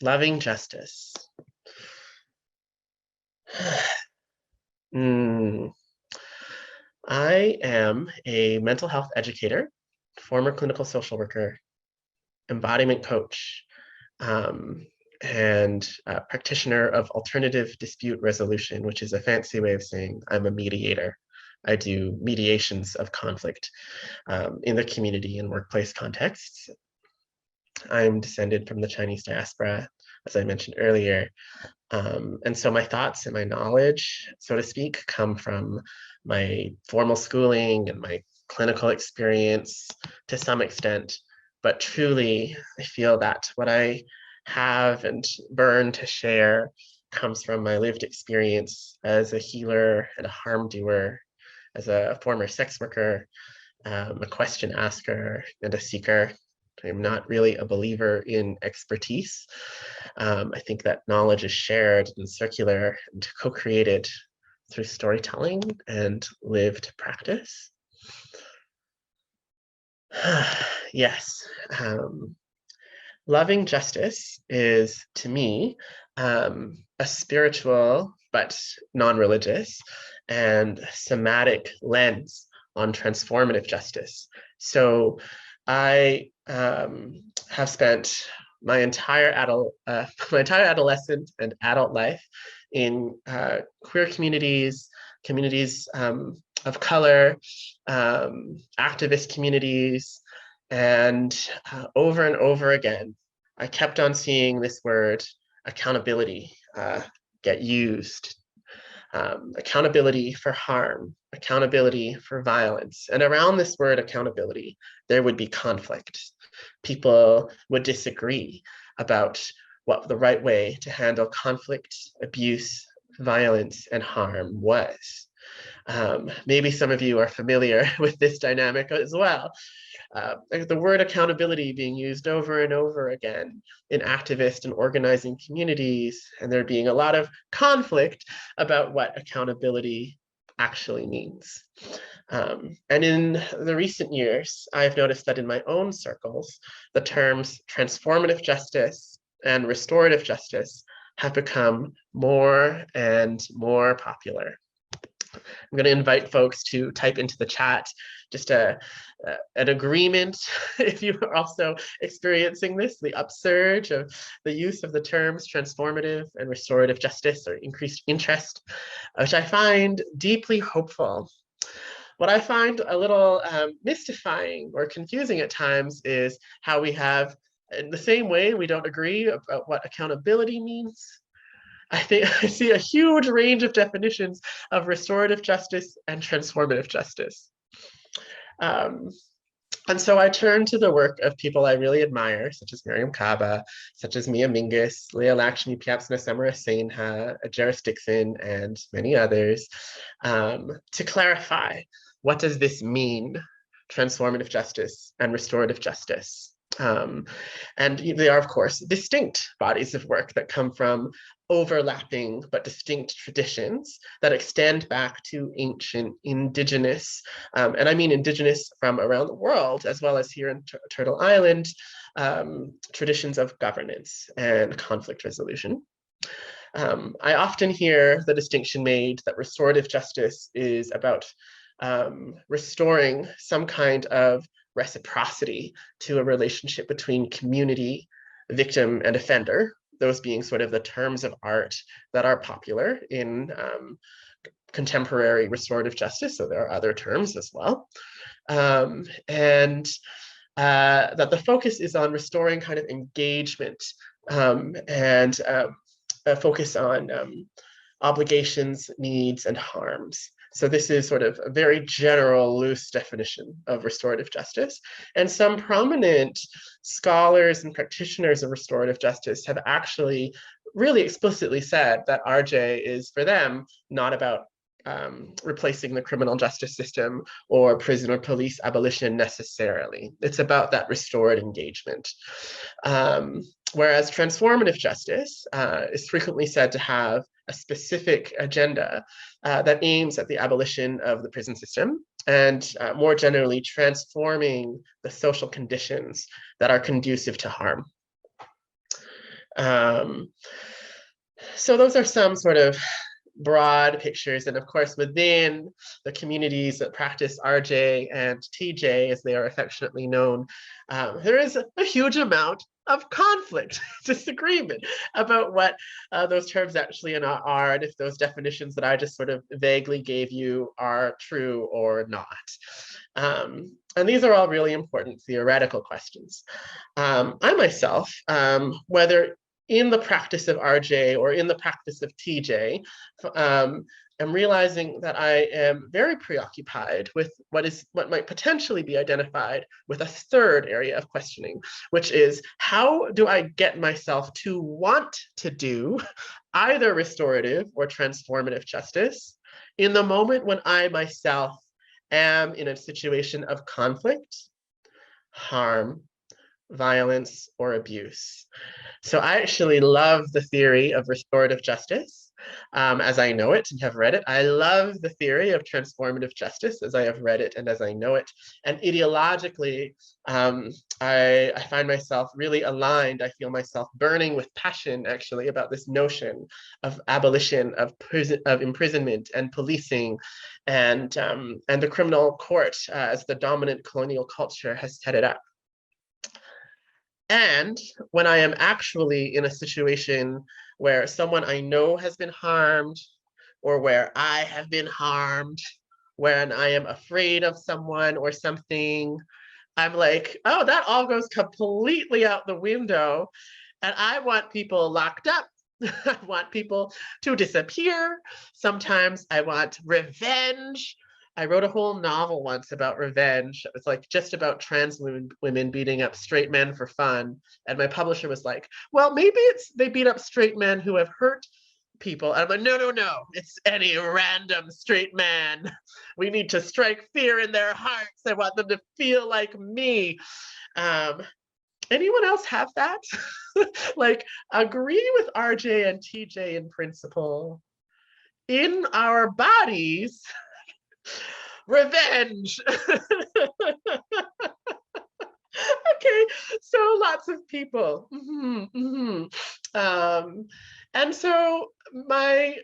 Loving justice. Mm. I am a mental health educator, former clinical social worker, embodiment coach, um, and a practitioner of alternative dispute resolution, which is a fancy way of saying I'm a mediator. I do mediations of conflict in the community and workplace contexts. I'm descended from the Chinese diaspora, as I mentioned earlier. And so my thoughts and my knowledge, so to speak, come from my formal schooling and my clinical experience to some extent. But truly, I feel that what I have and burn to share comes from my lived experience as a healer and a harm doer, as a former sex worker, a question asker, and a seeker. I'm not really a believer in expertise. I think that knowledge is shared and circular and co-created through storytelling and lived practice. Yes. Loving justice is, to me, a spiritual but non-religious and somatic lens on transformative justice. So I have spent my entire adolescent and adult life in queer communities, communities of color, activist communities, and over and over again, I kept on seeing this word accountability get used. Accountability for harm, accountability for violence. And around this word accountability, there would be conflict. People would disagree about what the right way to handle conflict, abuse, violence, and harm was. Maybe some of you are familiar with this dynamic as well. The word accountability being used over and over again in activist and organizing communities, and there being a lot of conflict about what accountability actually means. And in the recent years, I've noticed that in my own circles, the terms transformative justice and restorative justice have become more and more popular. I'm going to invite folks to type into the chat just an agreement if you are also experiencing this, the upsurge of the use of the terms transformative and restorative justice, or increased interest, which I find deeply hopeful. What I find a little mystifying or confusing at times is how we have, in the same way, we don't agree about what accountability means. I think I see a huge range of definitions of restorative justice and transformative justice. And so I turn to the work of people I really admire, such as Miriam Kaba, such as Mia Mingus, Leah Lakshmi Piapsna Senha, Jairus Dixon, and many others, to clarify, what does this mean, transformative justice and restorative justice? And they are, of course, distinct bodies of work that come from overlapping but distinct traditions that extend back to ancient indigenous, and I mean indigenous from around the world, as well as here in Turtle Island, traditions of governance and conflict resolution. I often hear the distinction made that restorative justice is about restoring some kind of reciprocity to a relationship between community, victim, and offender, those being sort of the terms of art that are popular in contemporary restorative justice. So there are other terms as well. And that the focus is on restoring kind of engagement and a focus on obligations, needs, and harms. So this is sort of a very general, loose definition of restorative justice. And some prominent scholars and practitioners of restorative justice have actually really explicitly said that RJ is, for them, not about replacing the criminal justice system or prison or police abolition necessarily. It's about that restored engagement. Whereas transformative justice is frequently said to have a specific agenda that aims at the abolition of the prison system and more generally transforming the social conditions that are conducive to harm. So those are some sort of broad pictures. And of course, within the communities that practice RJ and TJ, as they are affectionately known, there is a huge amount of conflict, disagreement about what those terms actually are, and if those definitions that I just sort of vaguely gave you are true or not. And these are all really important theoretical questions. I myself, whether in the practice of RJ or in the practice of TJ, I'm realizing that I am very preoccupied with what might potentially be identified with a third area of questioning, which is how do I get myself to want to do either restorative or transformative justice in the moment when I myself am in a situation of conflict, harm, violence, or abuse. So I actually love the theory of restorative justice as I know it and have read it. I love the theory of transformative justice as I have read it and as I know it. And ideologically, I find myself really aligned. I feel myself burning with passion, actually, about this notion of abolition, of imprisonment and policing, and the criminal court as the dominant colonial culture has set it up. And when I am actually in a situation where someone I know has been harmed, or where I have been harmed, when I am afraid of someone or something, I'm like, oh, that all goes completely out the window. And I want people locked up. I want people to disappear. Sometimes I want revenge. I wrote a whole novel once about revenge. It was like just about trans women beating up straight men for fun. And my publisher was like, well, maybe it's they beat up straight men who have hurt people. And I'm like, no, no, no, it's any random straight man. We need to strike fear in their hearts. I want them to feel like me. Anyone else have that? Like, agree with RJ and TJ in principle. In our bodies, revenge. Okay, so lots of people. And so my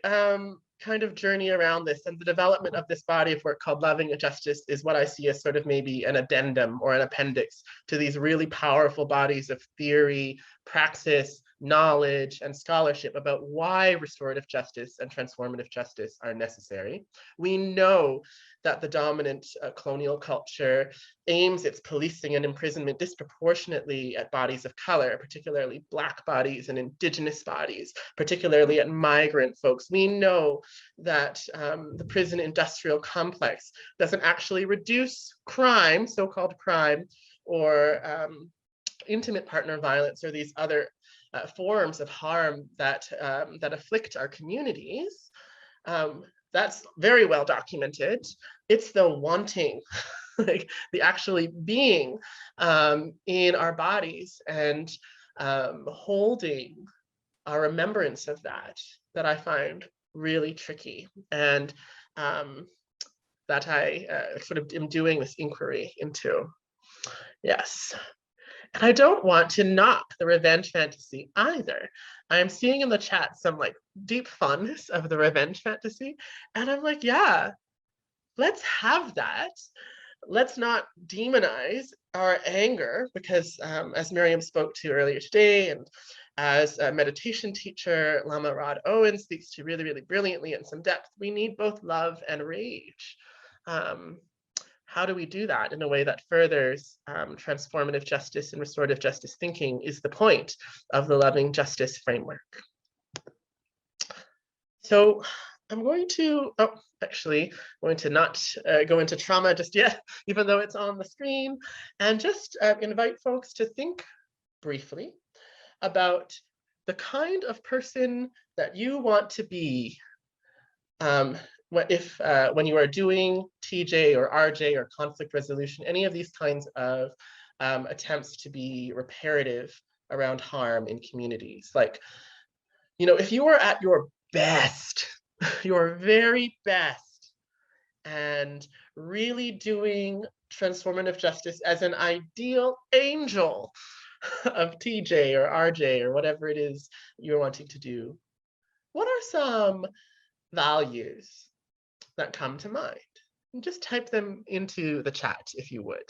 kind of journey around this and the development of this body of work called Loving Justice is what I see as sort of maybe an addendum or an appendix to these really powerful bodies of theory, praxis, knowledge, and scholarship about why restorative justice and transformative justice are necessary. We know that the dominant colonial culture aims its policing and imprisonment disproportionately at bodies of color, particularly Black bodies and Indigenous bodies, particularly at migrant folks. We know that the prison industrial complex doesn't actually reduce crime, so-called crime, or intimate partner violence, or these other forms of harm that afflict our communities. That's very well documented. It's the wanting, like the actually being in our bodies and holding our remembrance of that I find really tricky, and that I sort of am doing this inquiry into. Yes. And I don't want to knock the revenge fantasy either. I'm seeing in the chat some like deep fondness of the revenge fantasy. And I'm like, yeah, let's have that. Let's not demonize our anger, because as Miriam spoke to earlier today, and as a meditation teacher, Lama Rod Owen speaks to really, really brilliantly in some depth, we need both love and rage. How do we do that in a way that furthers transformative justice and restorative justice thinking is the point of the Loving Justice framework. So I'm going to, going to not go into trauma just yet, even though it's on the screen, and just invite folks to think briefly about the kind of person that you want to be when you are doing TJ or RJ or conflict resolution, any of these kinds of attempts to be reparative around harm in communities. Like, you know, if you are at your best, your very best, and really doing transformative justice as an ideal angel of TJ or RJ or whatever it is you're wanting to do, what are some values that come to mind? And just type them into the chat if you would.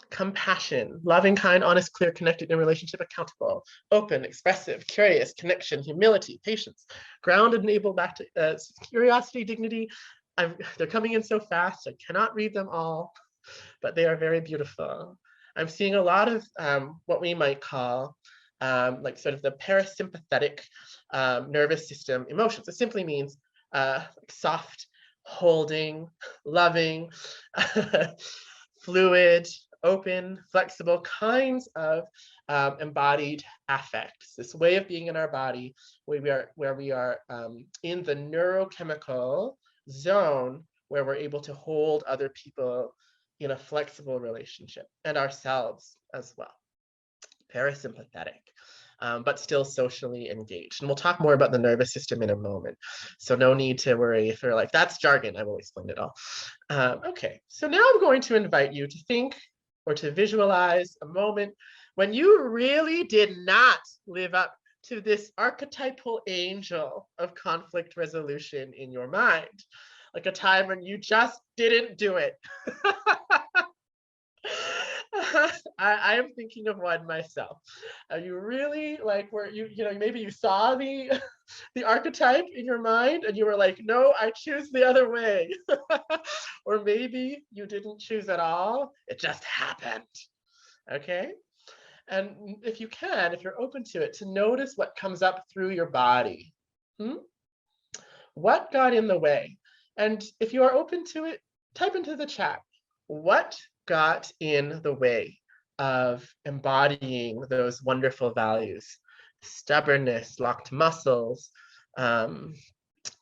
Compassion, loving, kind, honest, clear, connected in relationship, accountable, open, expressive, curious, connection, humility, patience, grounded and able back to curiosity, dignity. They're coming in so fast, I cannot read them all, but they are very beautiful. I'm seeing a lot of what we might call like sort of the parasympathetic nervous system emotions. It simply means like soft, holding, loving, fluid, open, flexible kinds of embodied affects. This way of being in our body where we are in the neurochemical zone where we're able to hold other people in a flexible relationship and ourselves as well. Parasympathetic, but still socially engaged. And we'll talk more about the nervous system in a moment. So no need to worry if you're like, that's jargon, I will explain it all. Okay, so now I'm going to invite you to think or to visualize a moment when you really did not live up to this archetypal angel of conflict resolution in your mind. Like a time when you just didn't do it. I am thinking of one myself. You really like where you know maybe you saw the the archetype in your mind and you were like, no, I choose the other way. Or maybe you didn't choose at all. It just happened. Okay. And if you can, if you're open to it, to notice what comes up through your body. What got in the way? And if you are open to it, type into the chat, what got in the way of embodying those wonderful values? Stubbornness, locked muscles,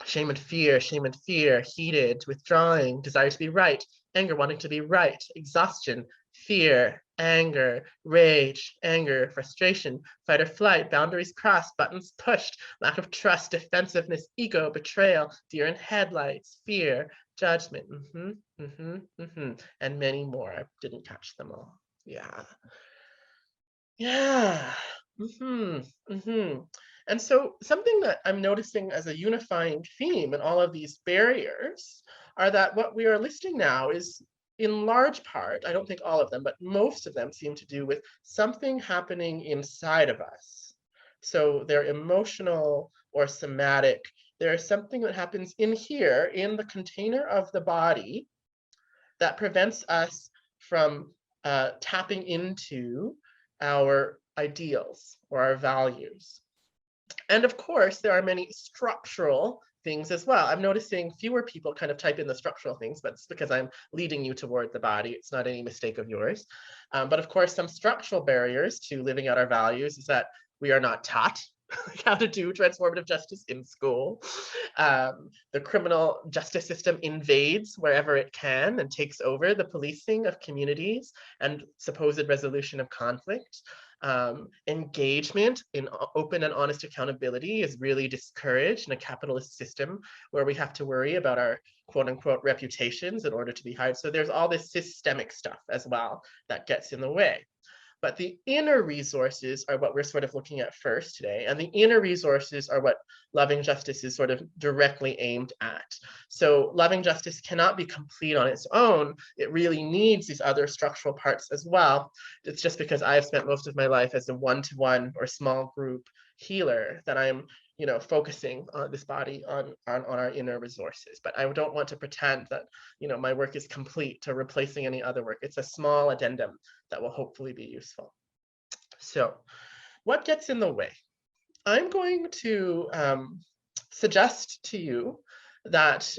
shame and fear, heated, withdrawing, desire to be right, anger, wanting to be right, exhaustion, fear, anger, rage, anger, frustration, fight or flight, boundaries crossed, buttons pushed, lack of trust, defensiveness, ego, betrayal, deer in headlights, fear, judgment, and many more. I didn't catch them all. Yeah. Yeah. And so something that I'm noticing as a unifying theme in all of these barriers are that what we are listing now is in large part, I don't think all of them, but most of them seem to do with something happening inside of us. So they're emotional or somatic. There's something that happens in here, in the container of the body, that prevents us from tapping into our ideals or our values. And of course, there are many structural things as well. I'm noticing fewer people kind of type in the structural things, but it's because I'm leading you toward the body. It's not any mistake of yours. But of course, some structural barriers to living out our values is that we are not taught how to do transformative justice in school. The criminal justice system invades wherever it can and takes over the policing of communities and supposed resolution of conflict. Engagement in open and honest accountability is really discouraged in a capitalist system where we have to worry about our quote unquote reputations in order to be hired. So there's all this systemic stuff as well that gets in the way. But the inner resources are what we're sort of looking at first today. And the inner resources are what loving justice is sort of directly aimed at. So loving justice cannot be complete on its own. It really needs these other structural parts as well. It's just because I've spent most of my life as a one-to-one or small group healer that I'm focusing on this body on our inner resources. But I don't want to pretend that my work is complete to replacing any other work. It's a small addendum that will hopefully be useful. So what gets in the way? I'm going to suggest to you that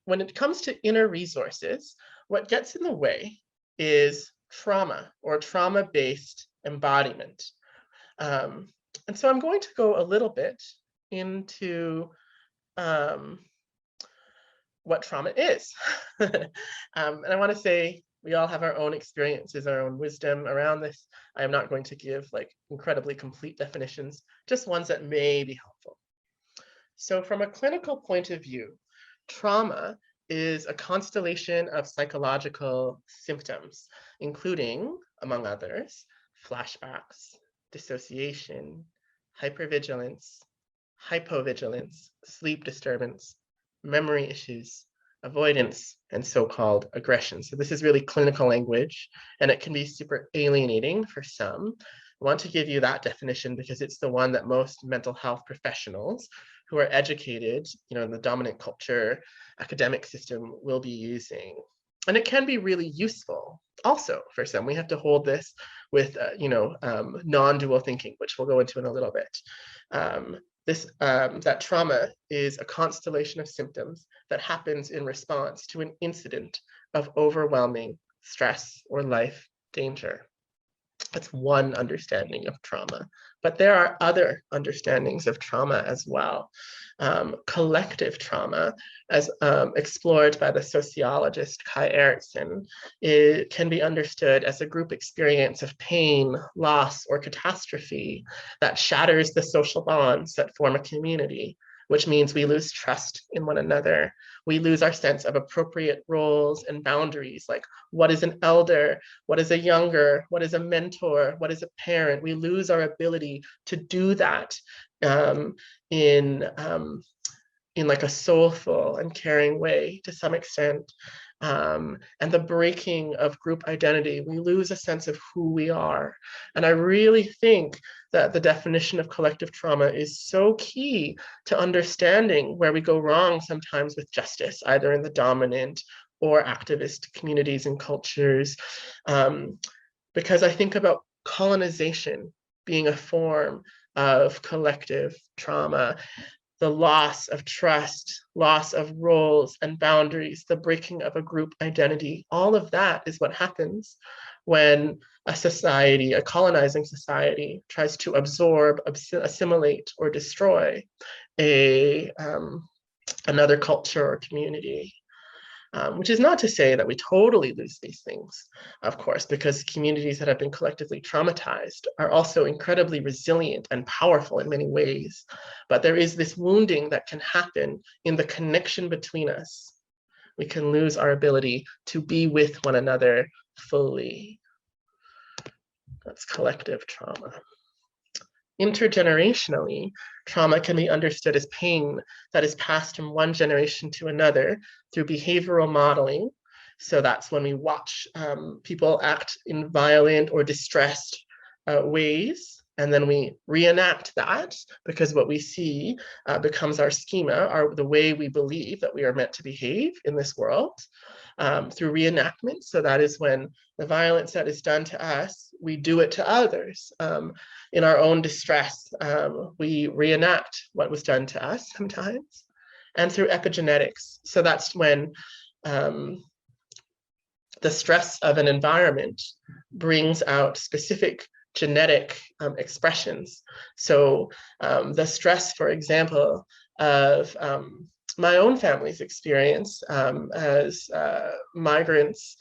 when it comes to inner resources, what gets in the way is trauma or trauma-based embodiment. And so I'm going to go a little bit into what trauma is. And I want to say we all have our own experiences, our own wisdom around this. I am not going to give like incredibly complete definitions, just ones that may be helpful. So from a clinical point of view, trauma is a constellation of psychological symptoms, including, among others, flashbacks, dissociation, hypervigilance, hypovigilance, sleep disturbance, memory issues, avoidance, and so-called aggression. So this is really clinical language, and it can be super alienating for some. I want to give you that definition because it's the one that most mental health professionals who are educated, in the dominant culture academic system will be using. And it can be really useful also for some. We have to hold this with, non-dual thinking, which we'll go into in a little bit. That trauma is a constellation of symptoms that happens in response to an incident of overwhelming stress or life danger. That's one understanding of trauma, but there are other understandings of trauma as well. Collective trauma, as explored by the sociologist Kai Erikson, it can be understood as a group experience of pain, loss, or catastrophe that shatters the social bonds that form a community, which means we lose trust in one another. We lose our sense of appropriate roles and boundaries, like what is an elder, what is a younger, what is a mentor, what is a parent. We lose our ability to do that in like a soulful and caring way to some extent. And the breaking of group identity, we lose a sense of who we are. And I really think that the definition of collective trauma is so key to understanding where we go wrong sometimes with justice, either in the dominant or activist communities and cultures. Because I think about colonization being a form of collective trauma, the loss of trust, loss of roles and boundaries, the breaking of a group identity. All of that is what happens when a society, a colonizing society, tries to absorb, assimilate, or destroy another culture or community. Which is not to say that we totally lose these things, of course, because communities that have been collectively traumatized are also incredibly resilient and powerful in many ways. But there is this wounding that can happen in the connection between us. We can lose our ability to be with one another fully. That's collective trauma. Intergenerationally, trauma can be understood as pain that is passed from one generation to another through behavioral modeling. So that's when we watch people act in violent or distressed ways, and then we reenact that because what we see becomes our schema, the way we believe that we are meant to behave in this world. Through reenactment. So that is when the violence that is done to us, we do it to others. In our own distress, we reenact what was done to us sometimes. And through epigenetics. So that's when the stress of an environment brings out specific genetic expressions. So the stress, for example, of my own family's experience as migrants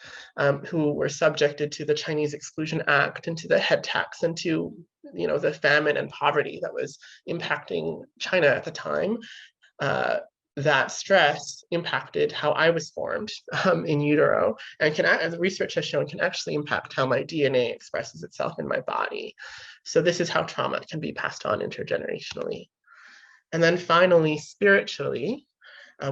who were subjected to the Chinese Exclusion Act and to the head tax and to the famine and poverty that was impacting China at the time. That stress impacted how I was formed in utero, and as research has shown, can actually impact how my DNA expresses itself in my body. So this is how trauma can be passed on intergenerationally. And then finally, spiritually,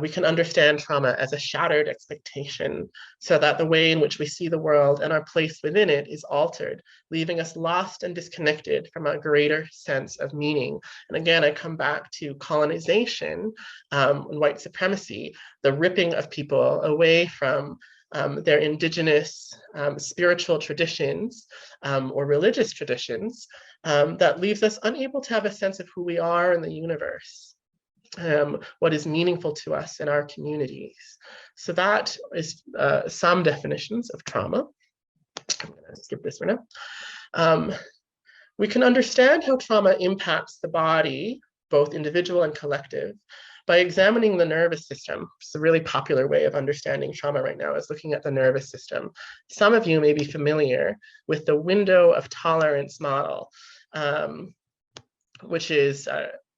we can understand trauma as a shattered expectation, so that the way in which we see the world and our place within it is altered, leaving us lost and disconnected from a greater sense of meaning. And again, I come back to colonization and white supremacy, the ripping of people away from their indigenous spiritual traditions or religious traditions that leaves us unable to have a sense of who we are in the universe. What is meaningful to us in our communities. So that is some definitions of trauma. I'm going to skip this for now. We can understand how trauma impacts the body, both individual and collective, by examining the nervous system. It's a really popular way of understanding trauma right now, is looking at the nervous system. Some of you may be familiar with the window of tolerance model, which is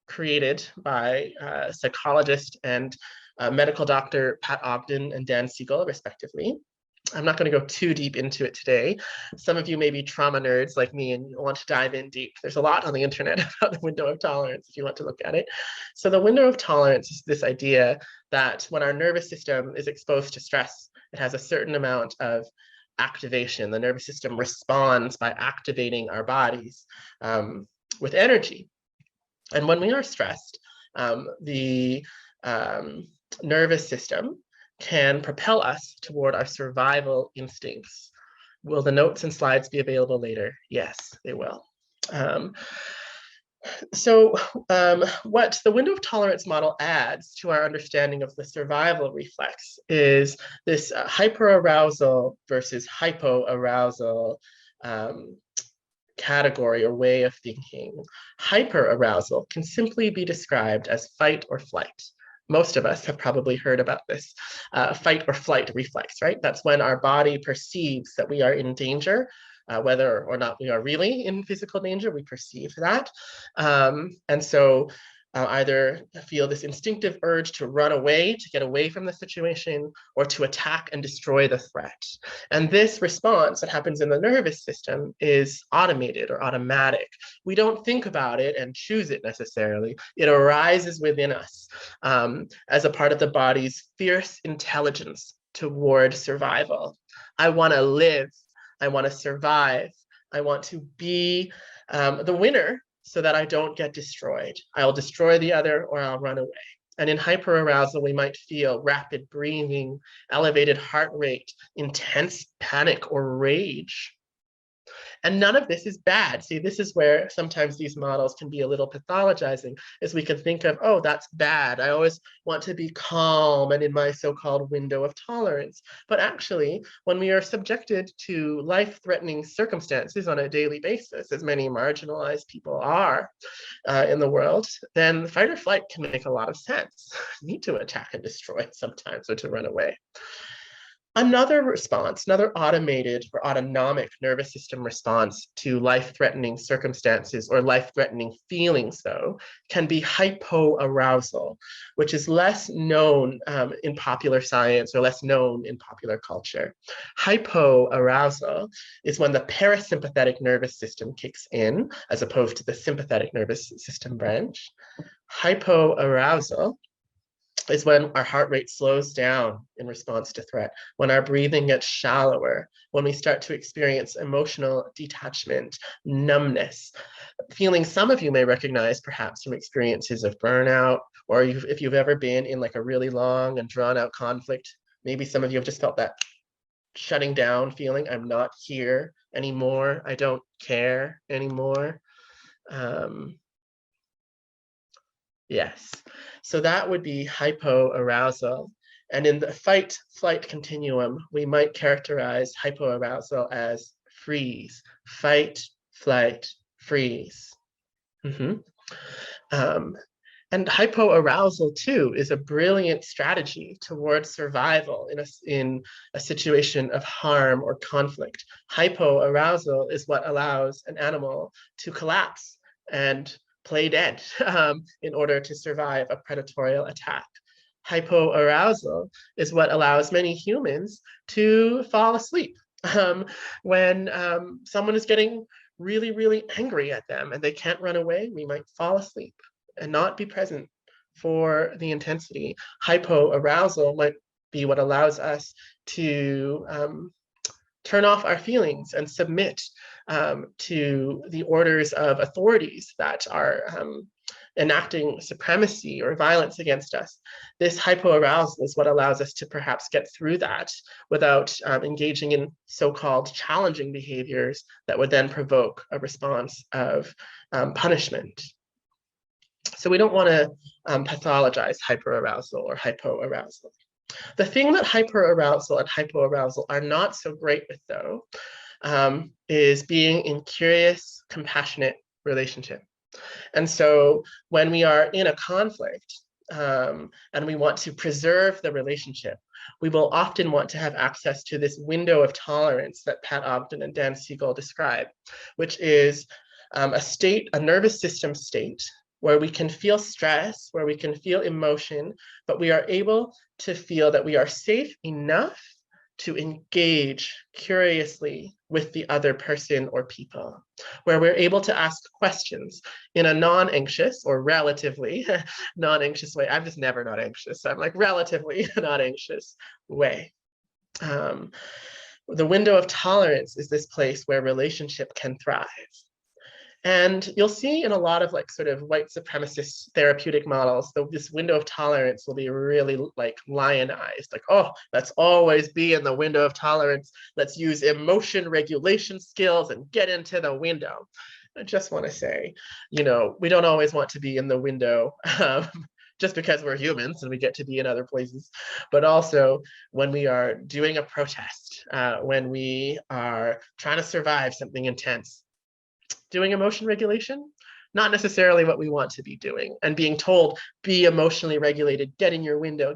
created by psychologist and medical doctor Pat Ogden and Dan Siegel, respectively. I'm not going to go too deep into it today. Some of you may be trauma nerds like me and want to dive in deep. There's a lot on the internet about the window of tolerance if you want to look at it. So the window of tolerance is this idea that when our nervous system is exposed to stress, it has a certain amount of activation. The nervous system responds by activating our bodies with energy. And when we are stressed, the nervous system can propel us toward our survival instincts. Will the notes and slides be available later? Yes, they will. What the window of tolerance model adds to our understanding of the survival reflex is this hyperarousal versus hypoarousal category or way of thinking. Hyperarousal can simply be described as fight or flight. Most of us have probably heard about this fight or flight reflex, right? That's when our body perceives that we are in danger, whether or not we are really in physical danger, we perceive that. And so either feel this instinctive urge to run away, to get away from the situation, or to attack and destroy the threat. And this response that happens in the nervous system is automated or automatic. We don't think about it and choose it necessarily. It arises within us as a part of the body's fierce intelligence toward survival. I want to live. I want to survive. I want to be the winner so that I don't get destroyed. I'll destroy the other or I'll run away. And in hyperarousal, we might feel rapid breathing, elevated heart rate, intense panic or rage. And none of this is bad. See, this is where sometimes these models can be a little pathologizing, is we can think of, oh, that's bad. I always want to be calm and in my so-called window of tolerance. But actually, when we are subjected to life-threatening circumstances on a daily basis, as many marginalized people are in the world, then fight or flight can make a lot of sense. We need to attack and destroy sometimes or to run away. Another response, another automated or autonomic nervous system response to life-threatening circumstances or life-threatening feelings, though, can be hypoarousal, which is less known in popular science or less known in popular culture. Hypoarousal is when the parasympathetic nervous system kicks in, as opposed to the sympathetic nervous system branch. Hypoarousal is when our heart rate slows down in response to threat, when our breathing gets shallower, when we start to experience emotional detachment, numbness, feelings some of you may recognize perhaps from experiences of burnout, or if you've ever been in like a really long and drawn out conflict, maybe some of you have just felt that shutting down feeling. I'm not here anymore. I don't care anymore. Yes, so that would be hypoarousal. And in the fight-flight continuum, we might characterize hypoarousal as freeze, fight, flight, freeze. And hypoarousal too is a brilliant strategy towards survival in a situation of harm or conflict. Hypoarousal is what allows an animal to collapse and play dead in order to survive a predatory attack. Hypoarousal is what allows many humans to fall asleep when someone is getting really, really angry at them and they can't run away. We might fall asleep and not be present for the intensity. Hypoarousal might be what allows us to turn off our feelings and submit to the orders of authorities that are enacting supremacy or violence against us. This hypoarousal is what allows us to perhaps get through that without engaging in so-called challenging behaviors that would then provoke a response of punishment. So we don't want to pathologize hyperarousal or hypoarousal. The thing that hyperarousal and hypoarousal are not so great with, though, is being in curious, compassionate relationship. And so when we are in a conflict and we want to preserve the relationship, we will often want to have access to this window of tolerance that Pat Ogden and Dan Siegel describe, which is a nervous system state where we can feel stress, where we can feel emotion, but we are able to feel that we are safe enough to engage curiously with the other person or people, where we're able to ask questions in a non-anxious or relatively non-anxious way. I'm just never not anxious. I'm like relatively not anxious way. The window of tolerance is this place where relationship can thrive. And you'll see in a lot of like sort of white supremacist therapeutic models, this window of tolerance will be really like lionized. Like, oh, let's always be in the window of tolerance. Let's use emotion regulation skills and get into the window. I just want to say, we don't always want to be in the window just because we're humans and we get to be in other places, but also when we are doing a protest, when we are trying to survive something intense, doing emotion regulation, not necessarily what we want to be doing. And being told, be emotionally regulated, get in your window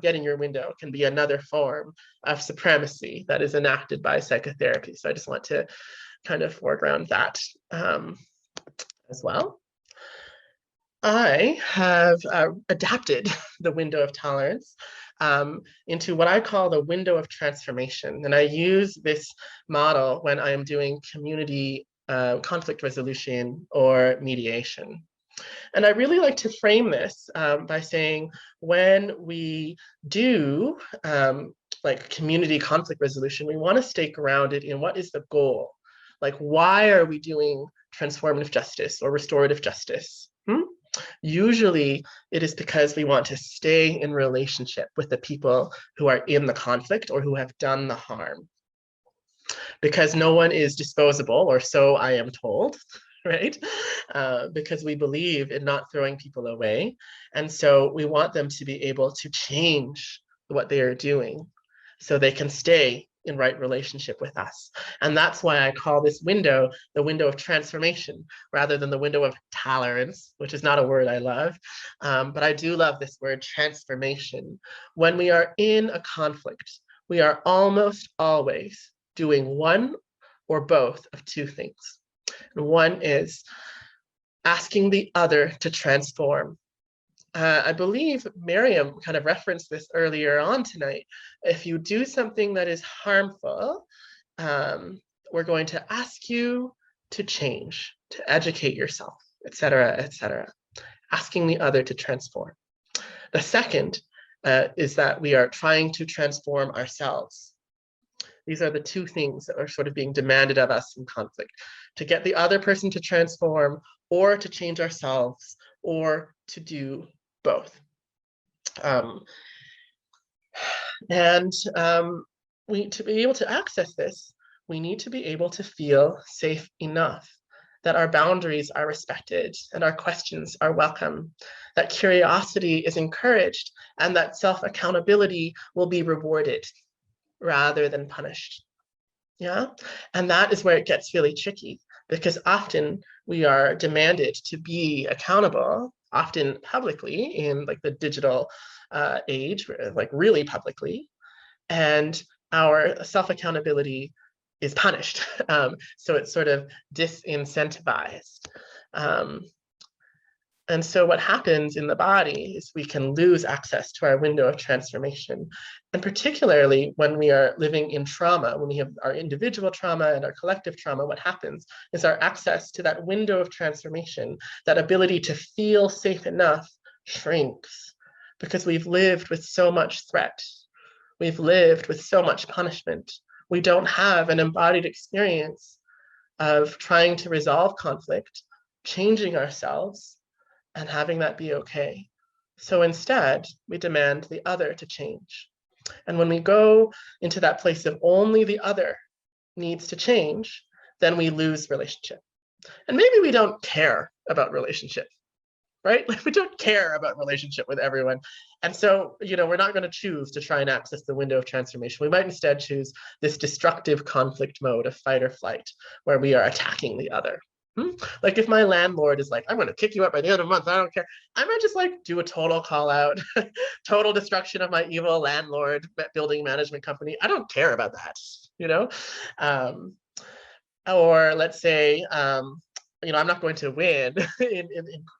can be another form of supremacy that is enacted by psychotherapy. So I just want to kind of foreground that as well. I have adapted the window of tolerance into what I call the window of transformation. And I use this model when I am doing community conflict resolution or mediation. And I really like to frame this by saying when we do like community conflict resolution, we want to stay grounded in what is the goal? Like, why are we doing transformative justice or restorative justice? Usually it is because we want to stay in relationship with the people who are in the conflict or who have done the harm. Because no one is disposable, or so I am told, right? Because we believe in not throwing people away. And so we want them to be able to change what they are doing so they can stay in right relationship with us. And that's why I call this window the window of transformation rather than the window of tolerance, which is not a word I love. But I do love this word transformation. When we are in a conflict, we are almost always doing one or both of two things. And one is asking the other to transform. I believe Miriam kind of referenced this earlier on tonight. If you do something that is harmful, we're going to ask you to change, to educate yourself, etc., etc. Asking the other to transform. The second is that we are trying to transform ourselves. These are the two things that are sort of being demanded of us in conflict, to get the other person to transform or to change ourselves or to do both. To be able to access this, we need to be able to feel safe enough that our boundaries are respected and our questions are welcome, that curiosity is encouraged, and that self-accountability will be rewarded rather than punished. Yeah, and that is where it gets really tricky, because often we are demanded to be accountable, often publicly in like the digital age, like really publicly, and our self-accountability is punished. So it's sort of disincentivized. And so what happens in the body is we can lose access to our window of transformation. And particularly when we are living in trauma, when we have our individual trauma and our collective trauma, what happens is our access to that window of transformation, that ability to feel safe enough, shrinks, because we've lived with so much threat. We've lived with so much punishment. We don't have an embodied experience of trying to resolve conflict, changing ourselves, and having that be okay. So instead, we demand the other to change. And when we go into that place of only the other needs to change, then we lose relationship. And maybe we don't care about relationship, right? Like we don't care about relationship with everyone. And so, we're not going to choose to try and access the window of transformation. We might instead choose this destructive conflict mode of fight or flight, where we are attacking the other. Like if my landlord is like, I'm going to kick you out by the end of the month, I don't care. I might just like do a total call out, total destruction of my evil landlord building management company. I don't care about that, Or let's say I'm not going to win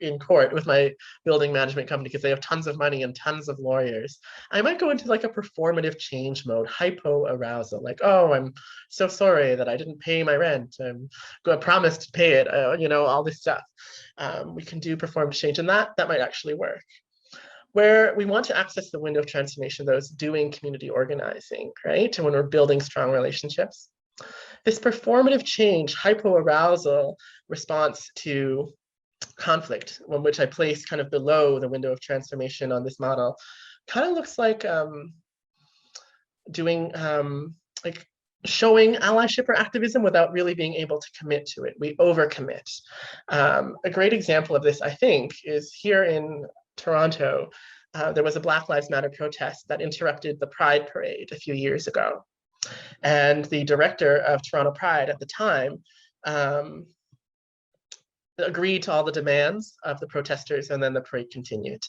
in court with my building management company because they have tons of money and tons of lawyers. I might go into like a performative change mode, hypo arousal, like, oh, I'm so sorry that I didn't pay my rent. I'm going to promise to pay it, all this stuff. We can do performative change, and that might actually work. Where we want to access the window of transformation, though, is doing community organizing, right? And when we're building strong relationships. This performative change, hypoarousal response to conflict, one which I place kind of below the window of transformation on this model, kind of looks like doing like showing allyship or activism without really being able to commit to it. We overcommit. A great example of this, I think, is here in Toronto. There was a Black Lives Matter protest that interrupted the Pride Parade a few years ago. And the director of Toronto Pride at the time agreed to all the demands of the protesters, and then the parade continued.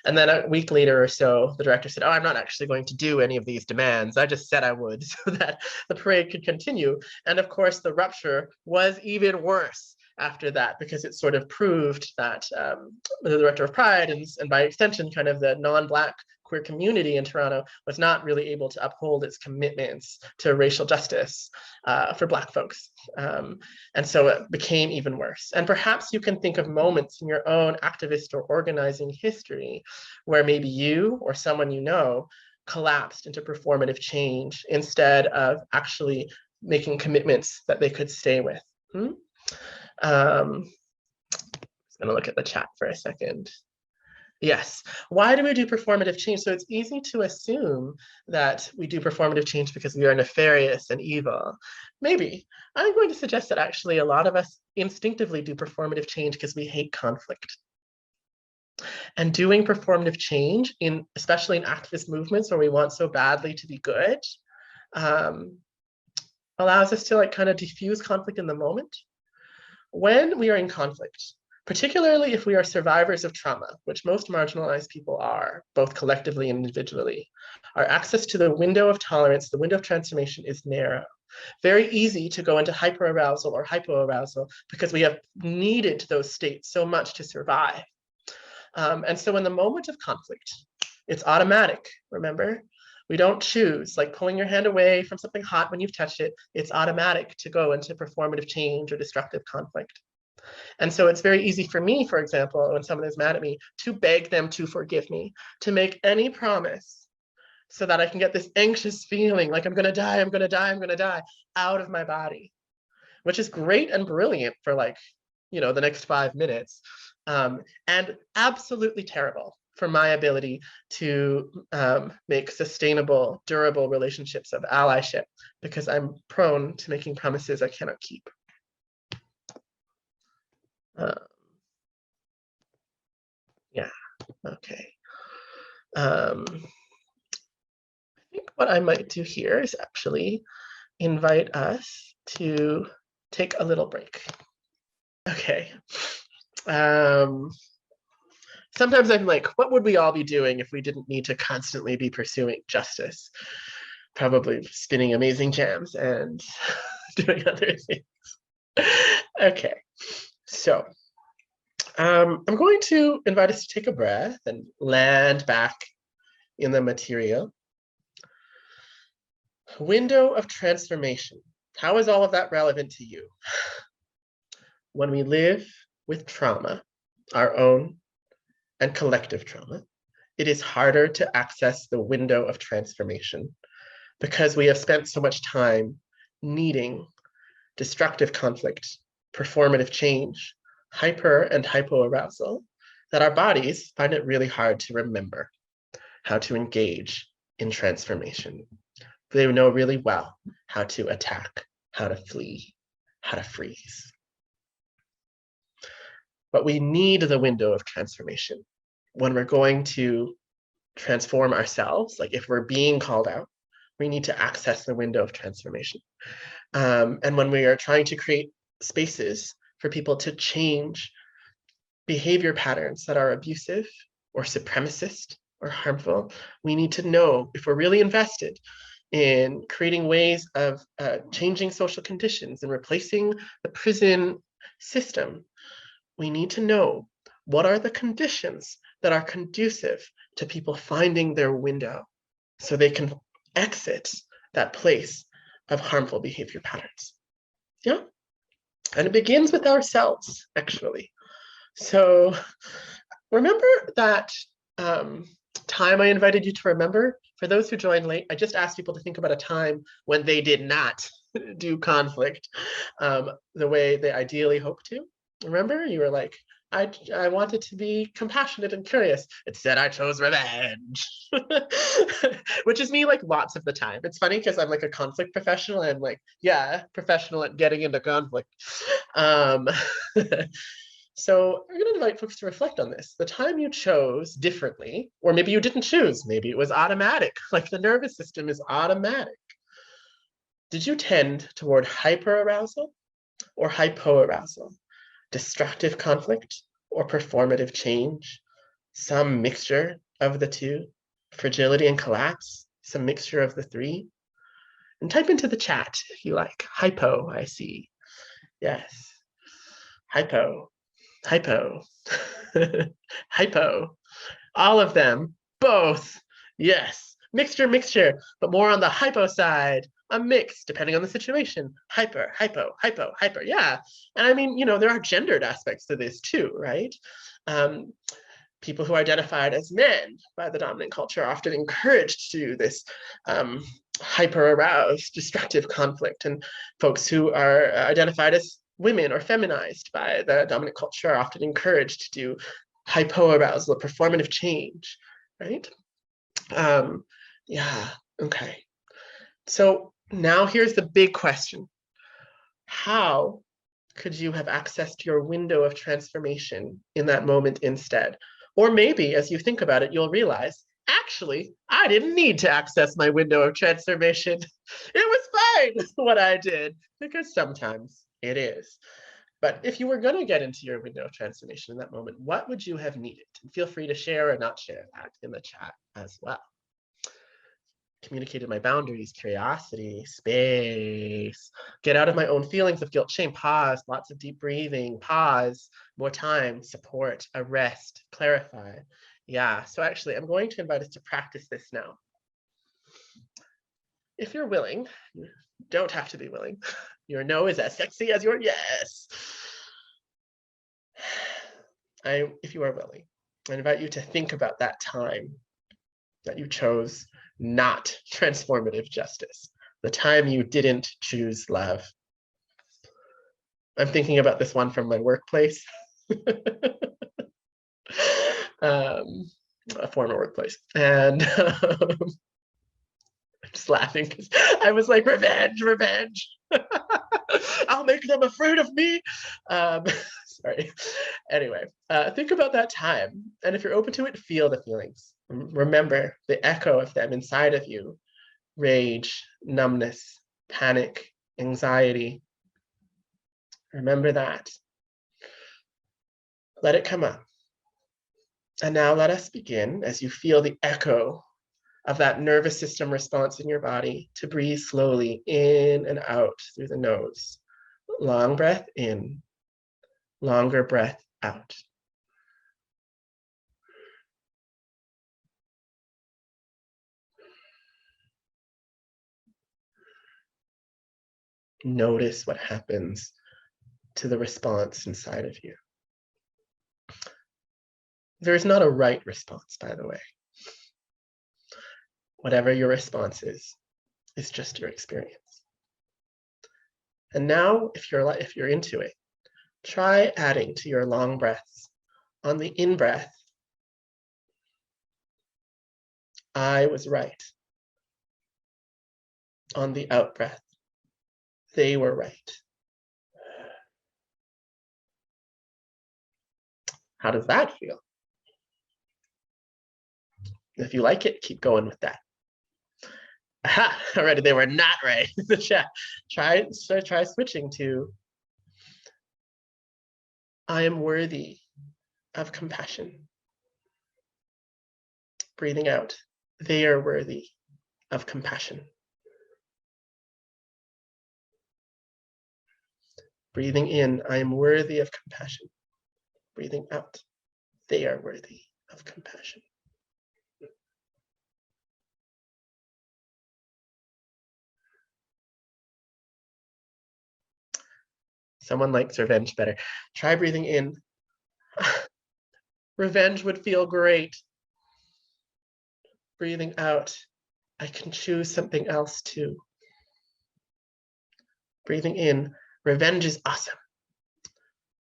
And then a week later or so, the director said, oh, I'm not actually going to do any of these demands. I just said I would so that the parade could continue. And of course, the rupture was even worse after that, because it sort of proved that the director of Pride, and by extension, kind of the non-Black queer community in Toronto, was not really able to uphold its commitments to racial justice for Black folks. And so it became even worse. And perhaps you can think of moments in your own activist or organizing history where maybe you or someone you know collapsed into performative change instead of actually making commitments that they could stay with. I'm just going to look at the chat for a second. Yes. Why do we do performative change? So it's easy to assume that we do performative change because we are nefarious and evil. Maybe. I'm going to suggest that actually a lot of us instinctively do performative change because we hate conflict. And doing performative change, especially in activist movements where we want so badly to be good, allows us to like kind of diffuse conflict in the moment. When we are in conflict, particularly if we are survivors of trauma, which most marginalized people are, both collectively and individually, our access to the window of tolerance, the window of transformation, is narrow. Very easy to go into hyperarousal or hypoarousal because we have needed those states so much to survive. And so in the moment of conflict, it's automatic, remember? We don't choose, like pulling your hand away from something hot when you've touched it. It's automatic to go into performative change or destructive conflict. And so it's very easy for me, for example, when someone is mad at me, to beg them to forgive me, to make any promise so that I can get this anxious feeling like I'm going to die, I'm going to die, I'm going to die out of my body, which is great and brilliant for like, the next 5 minutes, and absolutely terrible for my ability to make sustainable, durable relationships of allyship, because I'm prone to making promises I cannot keep. Yeah, okay. I think what I might do here is actually invite us to take a little break. Okay. Sometimes I'm like, what would we all be doing if we didn't need to constantly be pursuing justice? Probably spinning amazing jams and doing other things. Okay, so I'm going to invite us to take a breath and land back in the material. Window of transformation. How is all of that relevant to you? When we live with trauma, our own and collective trauma, it is harder to access the window of transformation because we have spent so much time needing destructive conflict, performative change, hyper and hypoarousal, that our bodies find it really hard to remember how to engage in transformation. They know really well how to attack, how to flee, how to freeze. But we need the window of transformation when we're going to transform ourselves. Like if we're being called out, we need to access the window of transformation. And when we are trying to create spaces for people to change behavior patterns that are abusive or supremacist or harmful, we need to know if we're really invested in creating ways of changing social conditions and replacing the prison system we need to know what are the conditions that are conducive to people finding their window so they can exit that place of harmful behavior patterns. Yeah. And it begins with ourselves, actually. So remember that time I invited you to remember? For those who joined late, I just asked people to think about a time when they did not do conflict the way they ideally hoped to. Remember? You were like, I wanted to be compassionate and curious. Instead, I chose revenge, which is me like lots of the time. It's funny because I'm like a conflict professional. I'm like, yeah, professional at getting into conflict. So I'm going to invite folks to reflect on this. The time you chose differently, or maybe you didn't choose, maybe it was automatic, like the nervous system is automatic. Did you tend toward hyperarousal or hypoarousal? Destructive conflict or performative change? Some mixture of the two? Fragility and collapse? Some mixture of the three? And type into the chat if you like. Hypo, I see. Yes. Hypo. Hypo, hypo, all of them, both, yes, mixture, but more on the hypo side, a mix depending on the situation, hyper, hypo, yeah. And I mean, there are gendered aspects to this too, right? People who are identified as men by the dominant culture are often encouraged to do this hyper-aroused, destructive conflict, and folks who are identified as women or feminized by the dominant culture are often encouraged to do hypoarousal, performative change, right? Yeah, okay. So now here's the big question. How could you have accessed your window of transformation in that moment instead? Or maybe as you think about it, you'll realize, actually, I didn't need to access my window of transformation. It was fine what I did, because sometimes it is. But if you were going to get into your window of transformation in that moment, what would you have needed? And feel free to share or not share that in the chat as well. Communicated my boundaries, curiosity, space, get out of my own feelings of guilt, shame, pause, lots of deep breathing, pause, more time, support, a rest, clarify. Yeah, so actually I'm going to invite us to practice this now. If you're willing, you don't have to be willing. Your no is as sexy as your yes. If you are willing, I invite you to think about that time that you chose not transformative justice, the time you didn't choose love. I'm thinking about this one from my workplace, a former workplace, and I'm just laughing because I was like, revenge. I'll make them afraid of me. Sorry. Anyway, think about that time. And if you're open to it, feel the feelings. Remember the echo of them inside of you: rage, numbness, panic, anxiety. Remember that. Let it come up. And now let us begin, as you feel the echo of that nervous system response in your body, to breathe slowly in and out through the nose. Long breath in, longer breath out. Notice what happens to the response inside of you. There is not a right response, by the way. Whatever your response is just your experience. And now, if you're into it, try adding to your long breaths. On the in-breath, I was right. On the out-breath, they were right. How does that feel? If you like it, keep going with that. Aha, already they were not right in the chat. Try switching to, I am worthy of compassion. Breathing out, they are worthy of compassion. Breathing in, I am worthy of compassion. Breathing out. They are worthy of compassion. Someone likes revenge better. Try breathing in. Revenge would feel great. Breathing out. I can choose something else too. Breathing in. Revenge is awesome.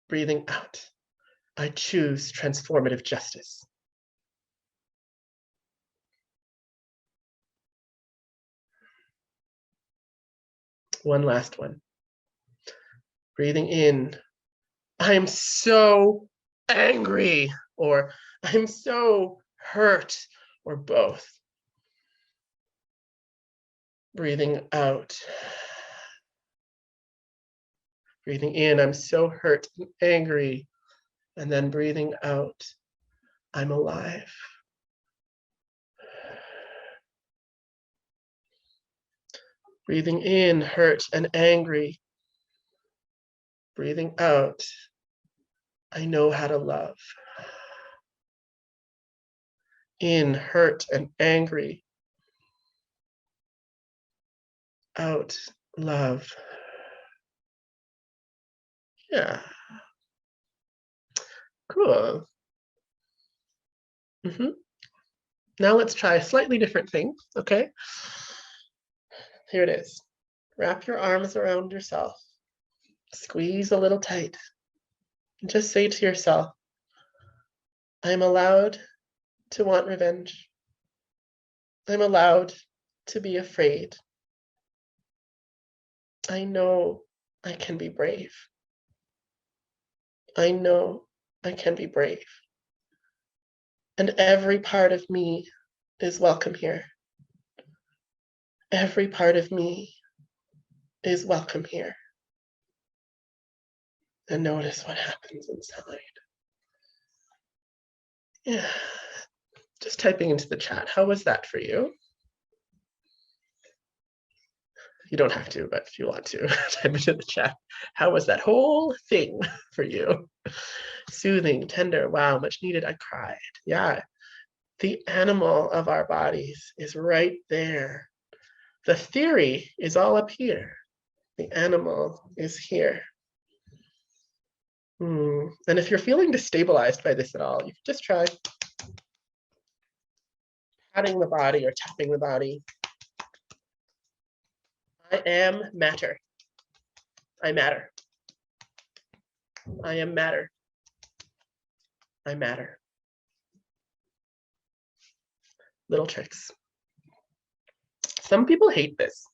Breathing out. I choose transformative justice. One last one. Breathing in. I am so angry, or I'm so hurt, or both. Breathing out. Breathing in, I'm so hurt and angry. And then breathing out, I'm alive. Breathing in, hurt and angry. Breathing out, I know how to love. In, hurt and angry. Out, love. Yeah. Cool. Now let's try a slightly different thing, okay? Here it is. Wrap your arms around yourself. Squeeze a little tight. And just say to yourself, I'm allowed to want revenge. I'm allowed to be afraid. I know I can be brave. I know I can be brave. And every part of me is welcome here. Every part of me is welcome here. And notice what happens inside. Yeah. Just typing into the chat. How was that for you? You don't have to, but if you want to, type into the chat. How was that whole thing for you? Soothing, tender, wow, much needed. I cried. Yeah. The animal of our bodies is right there. The theory is all up here. The animal is here. And if you're feeling destabilized by this at all, you can just try patting the body or tapping the body. I am matter. I matter. I am matter. I matter. Little tricks. Some people hate this.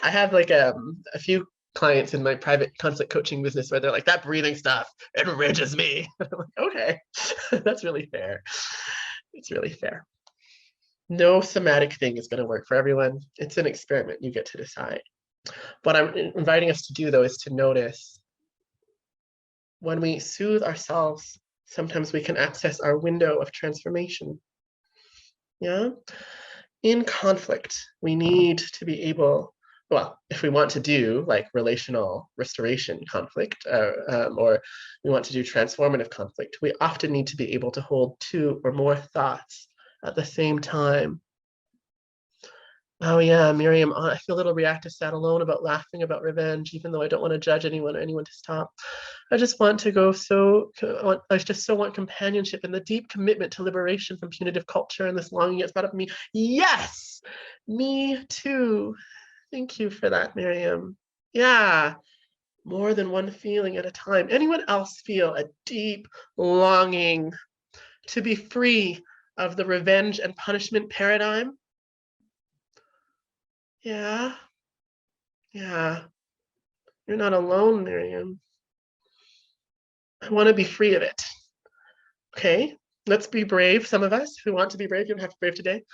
I have like a few clients in my private conflict coaching business where they're like, that breathing stuff enrages me. I'm like, okay, that's really fair. It's really fair. No somatic thing is going to work for everyone. It's an experiment. You get to decide. What I'm inviting us to do, though, is to notice when we soothe ourselves, sometimes we can access our window of transformation. Yeah. In conflict, we need to be able, well, if we want to do like relational restoration conflict, or we want to do transformative conflict, we often need to be able to hold two or more thoughts at the same time. Oh yeah, Miriam, I feel a little reactive, sad, alone about laughing about revenge, even though I don't want to judge anyone or anyone to stop. I just want to go I just so want companionship and the deep commitment to liberation from punitive culture and this longing gets brought up in me. Yes, me too. Thank you for that, Miriam. Yeah, more than one feeling at a time. Anyone else feel a deep longing to be free of the revenge and punishment paradigm? Yeah. Yeah. You're not alone, Miriam. I want to be free of it. Okay, let's be brave. Some of us who want to be brave, you don't have to be brave today.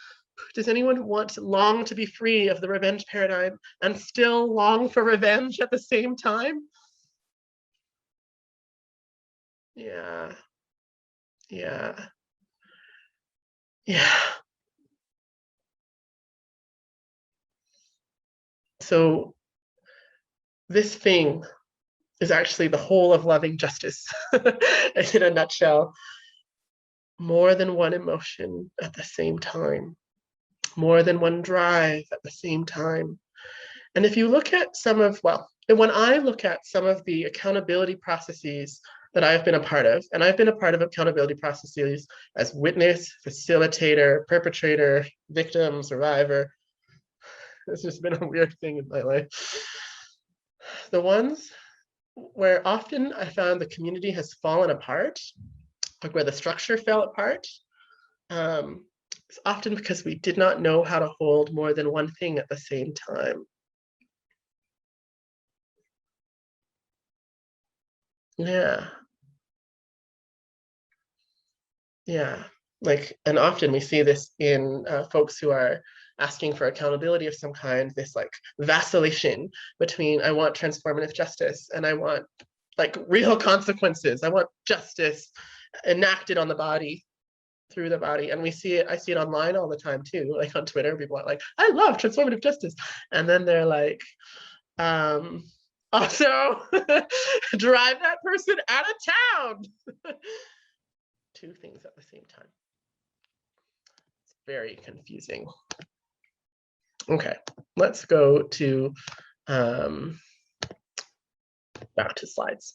Does anyone long to be free of the revenge paradigm and still long for revenge at the same time? Yeah. Yeah. Yeah. So this thing is actually the whole of loving justice. In a nutshell, more than one emotion at the same time, more than one drive at the same time. And if you look at some of, well, when I look at some of the accountability processes that I've been a part of, and I've been a part of accountability processes as witness, facilitator, perpetrator, victim, survivor. It's just been a weird thing in my life. The ones where often I found the community has fallen apart, like where the structure fell apart, it's often because we did not know how to hold more than one thing at the same time. Yeah. Yeah. Like, and often we see this in folks who are asking for accountability of some kind, this like vacillation between I want transformative justice and I want like real consequences. I want justice enacted on the body, through the body. And we see it, I see it online all the time too, like on Twitter, people are like, I love transformative justice. And then they're like, also drive that person out of town. Two things at the same time. It's very confusing. Okay, let's go to back to slides.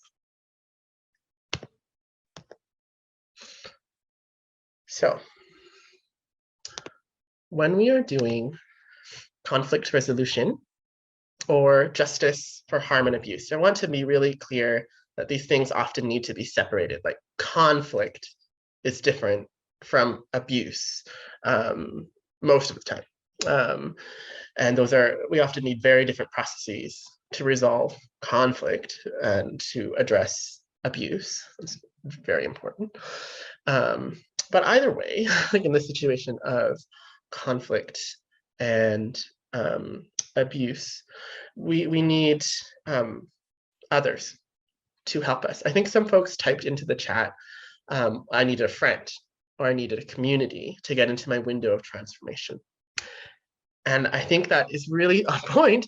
So when we are doing conflict resolution or justice for harm and abuse, I want to be really clear that these things often need to be separated. Like conflict is different from abuse most of the time. And those are, we often need very different processes to resolve conflict and to address abuse. It's very important. But either way, like in the situation of conflict and abuse, we need others to help us. I think some folks typed into the chat, I needed a friend or I needed a community to get into my window of transformation. And I think that is really on point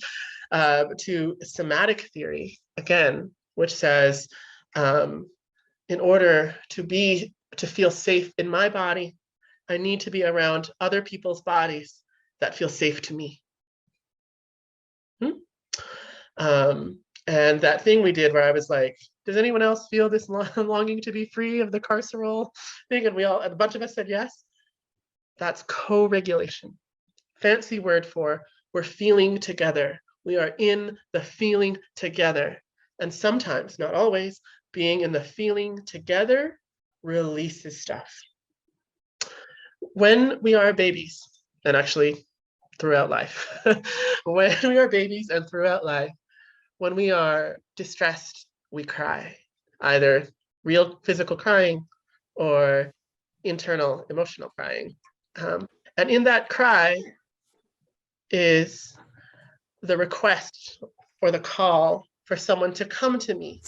to somatic theory, again, which says, in order to feel safe in my body, I need to be around other people's bodies that feel safe to me. And that thing we did where I was like, does anyone else feel this longing to be free of the carceral thing? And a bunch of us said yes. That's co-regulation. Fancy word for we're feeling together. We are in the feeling together. And sometimes, not always, being in the feeling together releases stuff. When we are babies, and actually throughout life, when we are babies and throughout life, when we are distressed, we cry, either real physical crying or internal emotional crying. And in that cry is the request or the call for someone to come to me.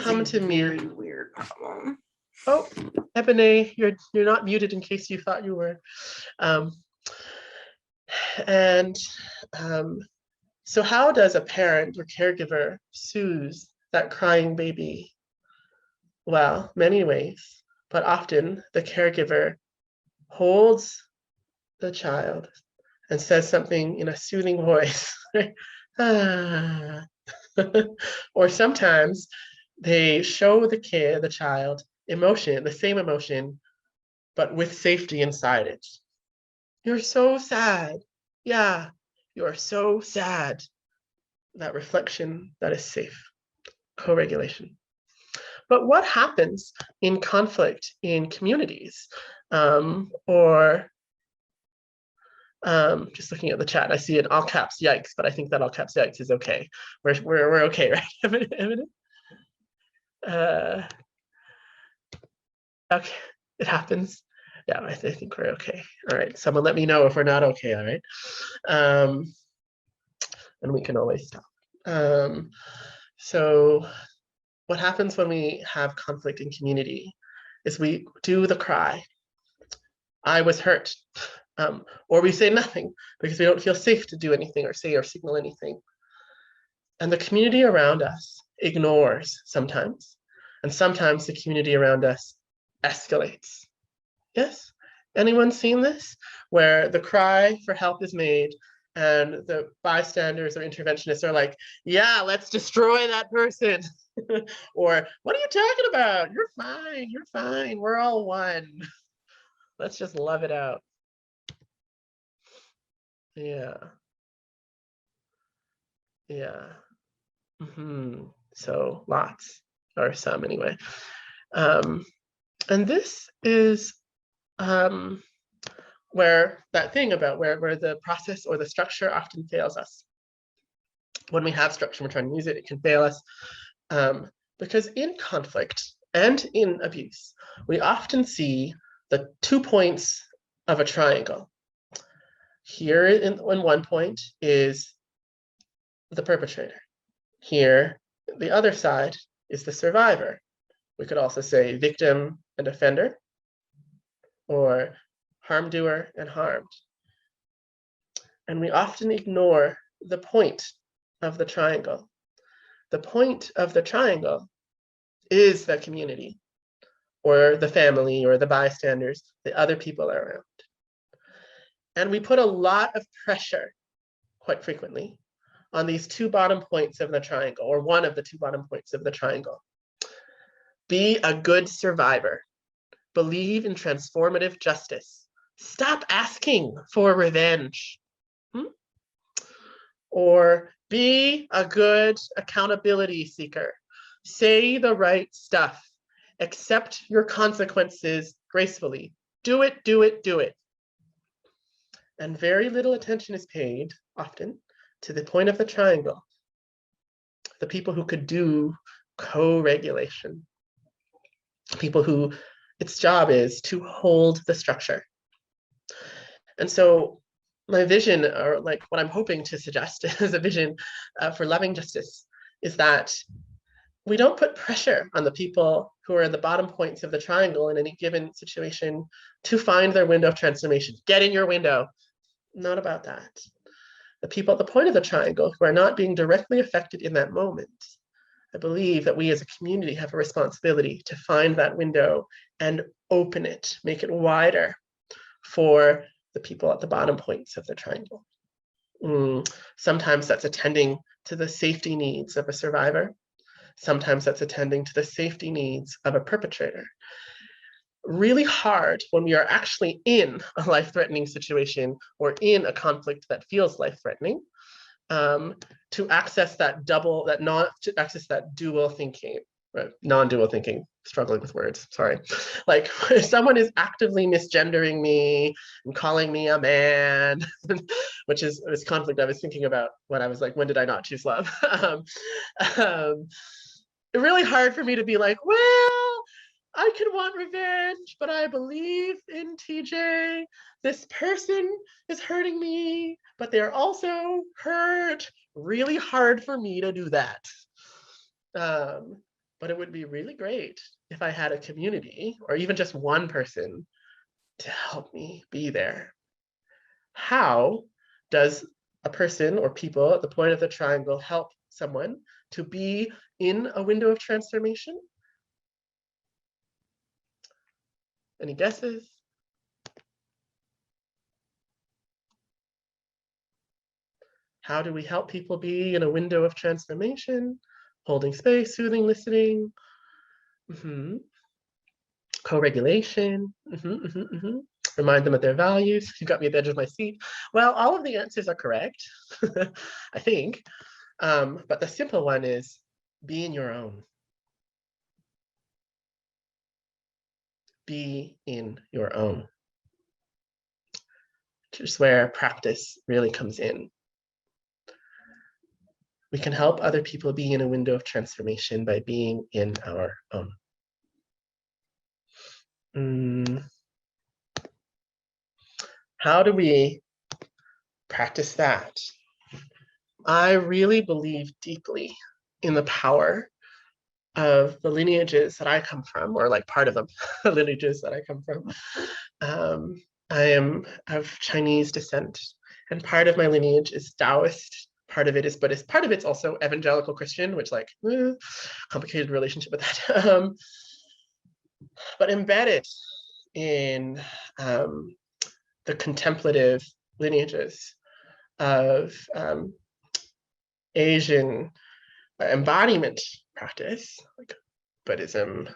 Come to me. Very weird problem. Oh, Ebony, you're not muted in case you thought you were. So how does a parent or caregiver soothe that crying baby? Well, many ways, but often the caregiver holds the child and says something in a soothing voice. Or sometimes they show the child emotion, the same emotion, but with safety inside it. You're so sad. Yeah, you are so sad. That reflection that is safe, co-regulation. But what happens in conflict in communities? Just looking at the chat, I see in all caps, yikes, but I think that all caps, yikes is okay. We're okay, right? Okay, it happens. Yeah, I think we're okay. All right, someone let me know if we're not okay, all right? And we can always stop. So what happens when we have conflict in community is we do the cry. I was hurt. Or we say nothing because we don't feel safe to do anything or say or signal anything. And the community around us ignores sometimes, and sometimes the community around us escalates. Yes? Anyone seen this? Where the cry for help is made and the bystanders or interventionists are like, yeah, let's destroy that person. Or, what are you talking about? You're fine, we're all one. Let's just love it out. Yeah. Yeah. So lots, or some anyway. And this is where that thing about where the process or the structure often fails us. When we have structure, we're trying to use it, it can fail us. Because in conflict and in abuse, we often see the 2 points of a triangle. Here in one point is the perpetrator. Here, the other side is the survivor. We could also say victim and offender, or harm doer and harmed. And we often ignore the point of the triangle. The point of the triangle is the community, or the family, or the bystanders, the other people around. And we put a lot of pressure, quite frequently, on these 2 bottom points of the triangle, or one of the 2 bottom points of the triangle. Be a good survivor. Believe in transformative justice. Stop asking for revenge. Or be a good accountability seeker. Say the right stuff. Accept your consequences gracefully. Do it, do it, do it. And very little attention is paid, often, to the point of the triangle. The people who could do co-regulation. People who its job is to hold the structure. And so my vision, or like what I'm hoping to suggest as a vision for loving justice, is that we don't put pressure on the people who are in the bottom points of the triangle in any given situation to find their window of transformation. Get in your window. Not about that. The people at the point of the triangle who are not being directly affected in that moment, I believe that we as a community have a responsibility to find that window and open it, make it wider for the people at the bottom points of the triangle. Sometimes that's attending to the safety needs of a survivor. Sometimes that's attending to the safety needs of a perpetrator. Really hard when we are actually in a life-threatening situation or in a conflict that feels life-threatening, to access that dual thinking, right? Non-dual thinking, struggling with words, sorry. Like if someone is actively misgendering me and calling me a man, which is this conflict I was thinking about when I was like, when did I not choose love? It's really hard for me to be like, well, I could want revenge, but I believe in TJ. This person is hurting me, but they're also hurt. Really hard for me to do that. But it would be really great if I had a community, or even just one person, to help me be there. How does a person or people at the point of the triangle help someone to be in a window of transformation? Any guesses? How do we help people be in a window of transformation? Holding space, soothing, listening. Co-regulation. Remind them of their values. You got me at the edge of my seat. Well, all of the answers are correct, I think. But the simple one is be in your own. Be in your own. Which is where practice really comes in. We can help other people be in a window of transformation by being in our own. How do we practice that? I really believe deeply in the power of the lineages that I come from, or like part of the lineages that I come from. I am of Chinese descent, and part of my lineage is Taoist Part of it is Buddhist, part of it's also evangelical Christian, which like, complicated relationship with that. But embedded in the contemplative lineages of Asian embodiment practice, like Buddhism,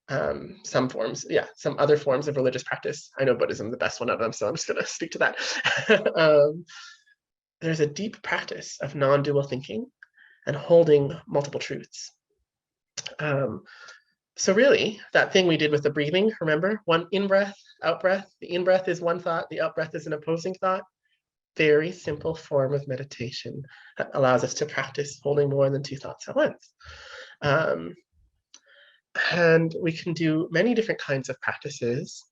some forms, some other forms of religious practice. I know Buddhism is the best one of them, so I'm just going to speak to that. There's a deep practice of non-dual thinking and holding multiple truths. So really, that thing we did with the breathing, remember? One in-breath, out-breath. The in-breath is one thought, the out-breath is an opposing thought. Very simple form of meditation that allows us to practice holding more than two thoughts at once. And we can do many different kinds of practices,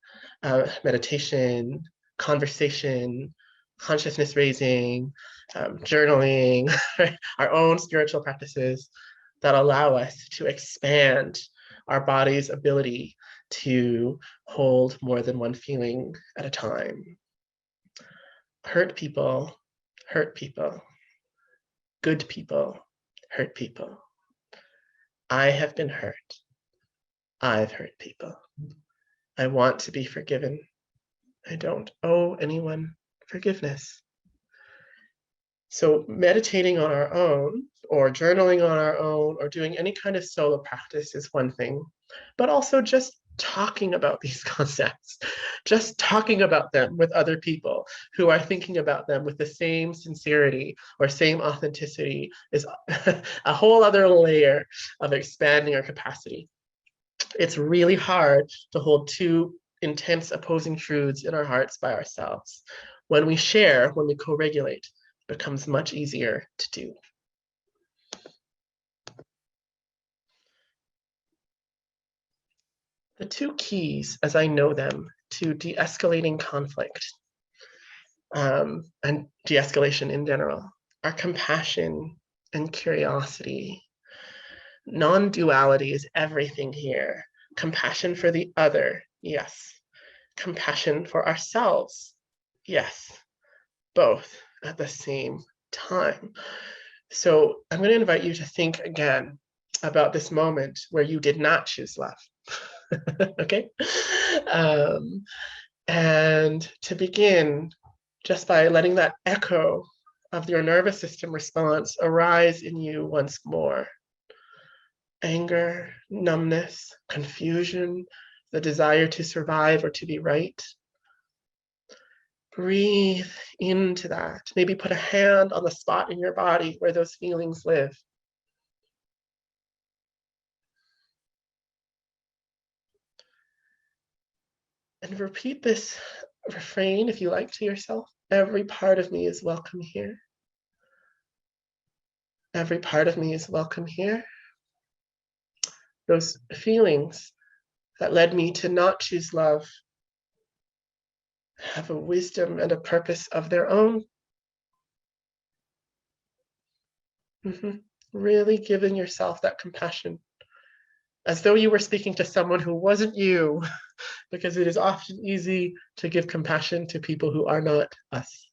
meditation, conversation, consciousness raising, journaling, our own spiritual practices that allow us to expand our body's ability to hold more than one feeling at a time. Hurt people, hurt people. Good people, hurt people. I have been hurt. I've hurt people. I want to be forgiven. I don't owe anyone forgiveness. So meditating on our own, or journaling on our own, or doing any kind of solo practice is one thing, but also just talking about these concepts, just talking about them with other people who are thinking about them with the same sincerity or same authenticity is a whole other layer of expanding our capacity. It's really hard to hold two intense opposing truths in our hearts by ourselves. When we share, when we co-regulate, it becomes much easier to do. The two keys, as I know them, to de-escalating conflict and de-escalation in general are compassion and curiosity. Non-duality is everything here. Compassion for the other, yes. Compassion for ourselves, yes. Both at the same time. So I'm going to invite you to think again about this moment where you did not choose love. Okay? And to begin just by letting that echo of your nervous system response arise in you once more. Anger, numbness, confusion, the desire to survive or to be right. Breathe into that. Maybe put a hand on the spot in your body where those feelings live. And repeat this refrain, if you like, to yourself. Every part of me is welcome here. Every part of me is welcome here. Those feelings that led me to not choose love have a wisdom and a purpose of their own. Really giving yourself that compassion, as though you were speaking to someone who wasn't you, because it is often easy to give compassion to people who are not us.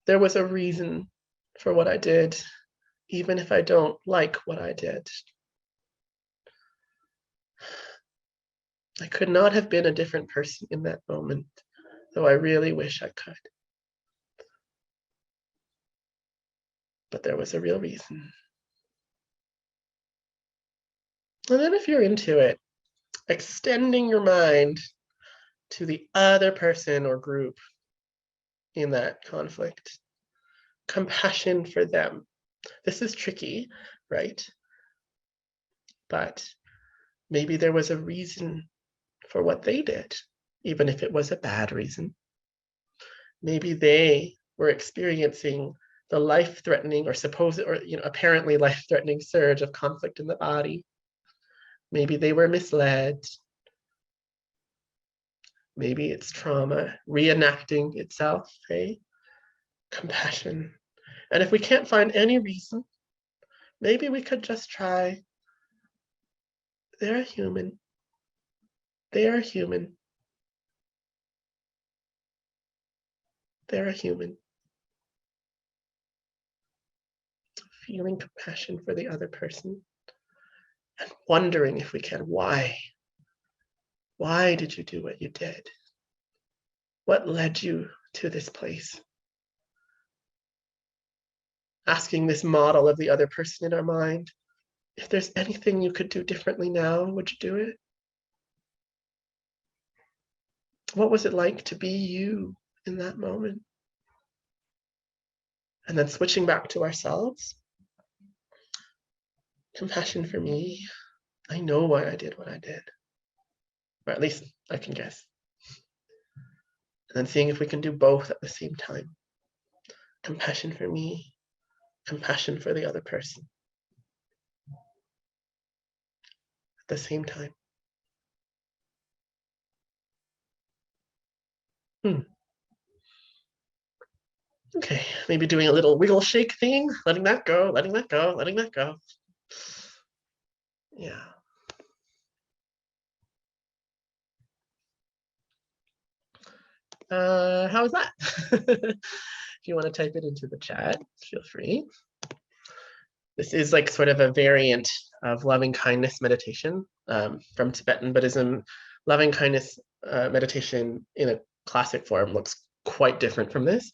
There was a reason for what I did, even if I don't like what I did. I could not have been a different person in that moment, though I really wish I could. But there was a real reason. And then if you're into it, extending your mind to the other person or group in that conflict. Compassion for them. This is tricky, right? But maybe there was a reason for what they did, even if it was a bad reason. Maybe they were experiencing the life-threatening or supposed or apparently life-threatening surge of conflict in the body. Maybe they were misled. Maybe it's trauma reenacting itself, hey? Compassion. And if we can't find any reason, maybe we could just try, they're human. They are human. they're a human. Feeling compassion for the other person and wondering if we can, why? Why did you do what you did? What led you to this place? Asking this model of the other person in our mind, if there's anything you could do differently now, would you do it? What was it like to be you in that moment? And then switching back to ourselves. Compassion for me. I know why I did what I did. Or at least I can guess. And then seeing if we can do both at the same time. Compassion for me, compassion for the other person. At the same time. Okay, maybe doing a little wiggle shake thing, letting that go, letting that go, letting that go. Yeah. How is that? If you want to type it into the chat, feel free. This is like sort of a variant of loving kindness meditation from Tibetan Buddhism. Loving kindness meditation in a classic form looks quite different from this.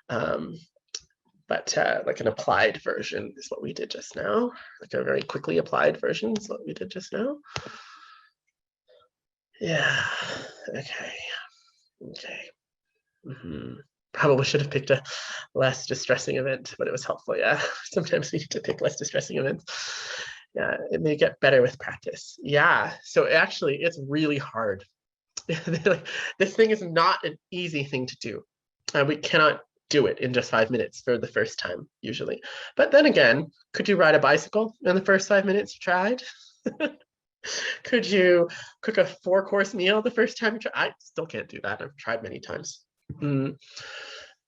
But like an applied version is what we did just now. Like a very quickly applied version is what we did just now. Yeah, okay. Okay. Probably should have picked a less distressing event, but it was helpful. Yeah, sometimes we need to pick less distressing events. Yeah, it may get better with practice. Yeah, so actually it's really hard. This thing is not an easy thing to do. We cannot do it in just 5 minutes for the first time, usually. But then again, could you ride a bicycle in the first 5 minutes you tried? Could you cook a 4-course meal the first time you try? I still can't do that. I've tried many times. In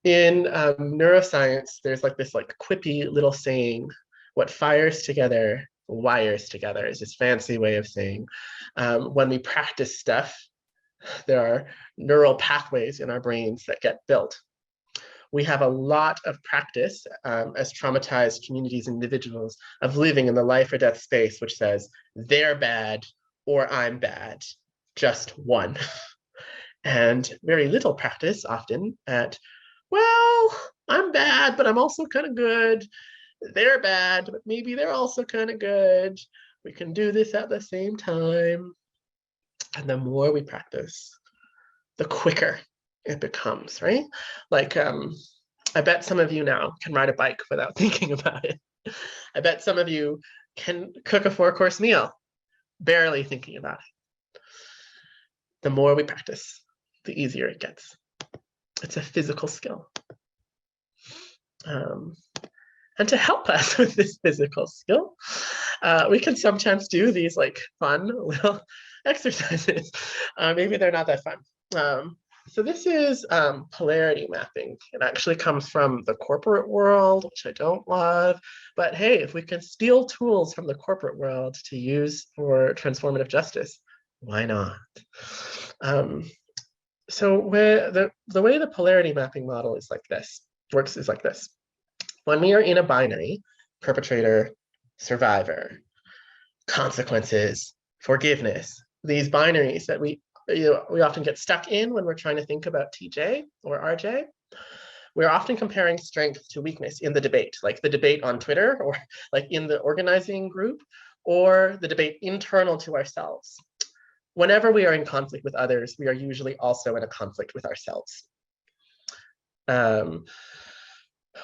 neuroscience, there's like this like quippy little saying, what fires together wires together is this fancy way of saying when we practice stuff, there are neural pathways in our brains that get built. We have a lot of practice as traumatized communities and individuals of living in the life or death space, which says they're bad or I'm bad, just one. And very little practice often at, well, I'm bad, but I'm also kind of good. They're bad, but maybe they're also kind of good. We can do this at the same time. And the more we practice, the quicker it becomes, right? Like, I bet some of you now can ride a bike without thinking about it. I bet some of you can cook a 4-course meal, barely thinking about it. The more we practice, the easier it gets. It's a physical skill. And to help us with this physical skill, we can sometimes do these like fun little exercises. Maybe they're not that fun. So this is polarity mapping. It actually comes from the corporate world, which I don't love. But hey, if we can steal tools from the corporate world to use for transformative justice, why not? So the way the polarity mapping model is like this, works is like this. When we are in a binary, perpetrator, survivor, consequences, forgiveness, these binaries that we often get stuck in when we're trying to think about TJ or RJ, we're often comparing strength to weakness in the debate, like the debate on Twitter or like in the organizing group or the debate internal to ourselves. Whenever we are in conflict with others, we are usually also in a conflict with ourselves.